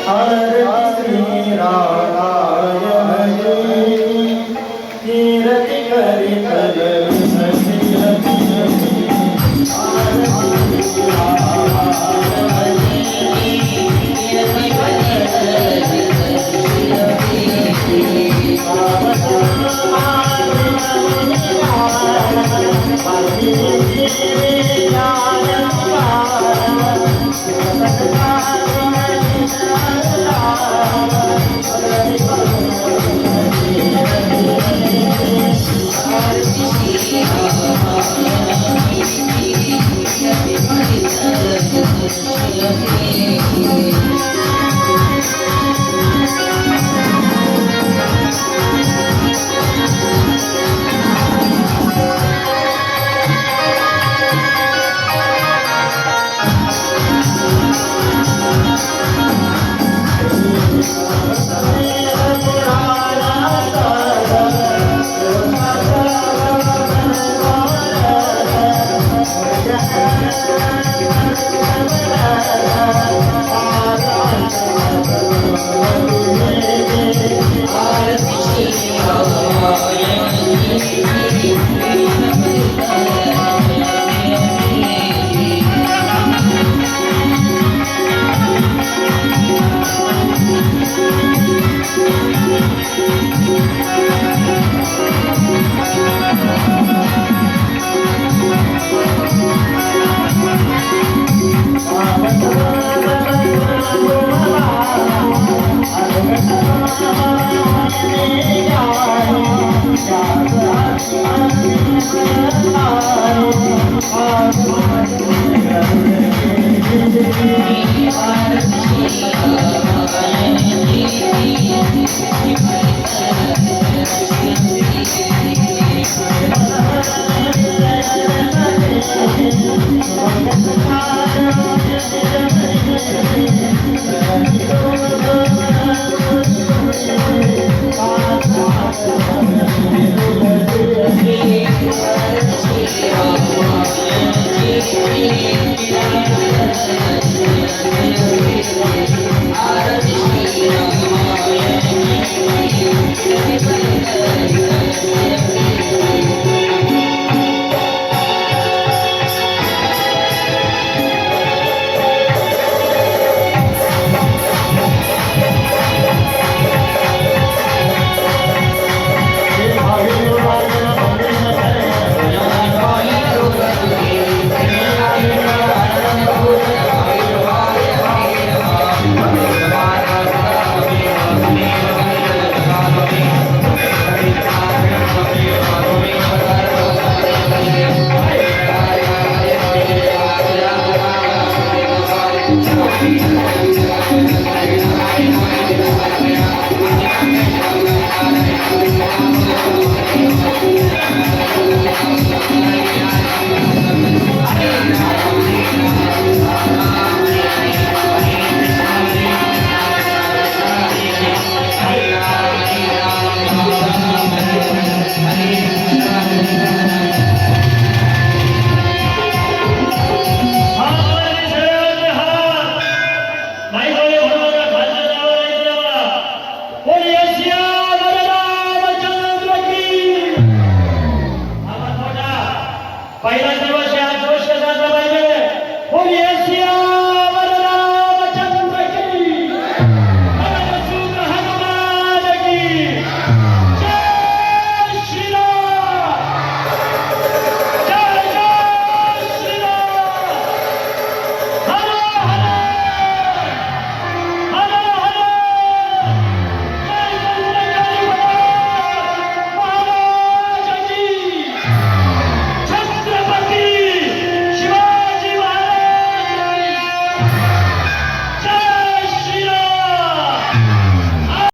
हर श्री राय तीर्थ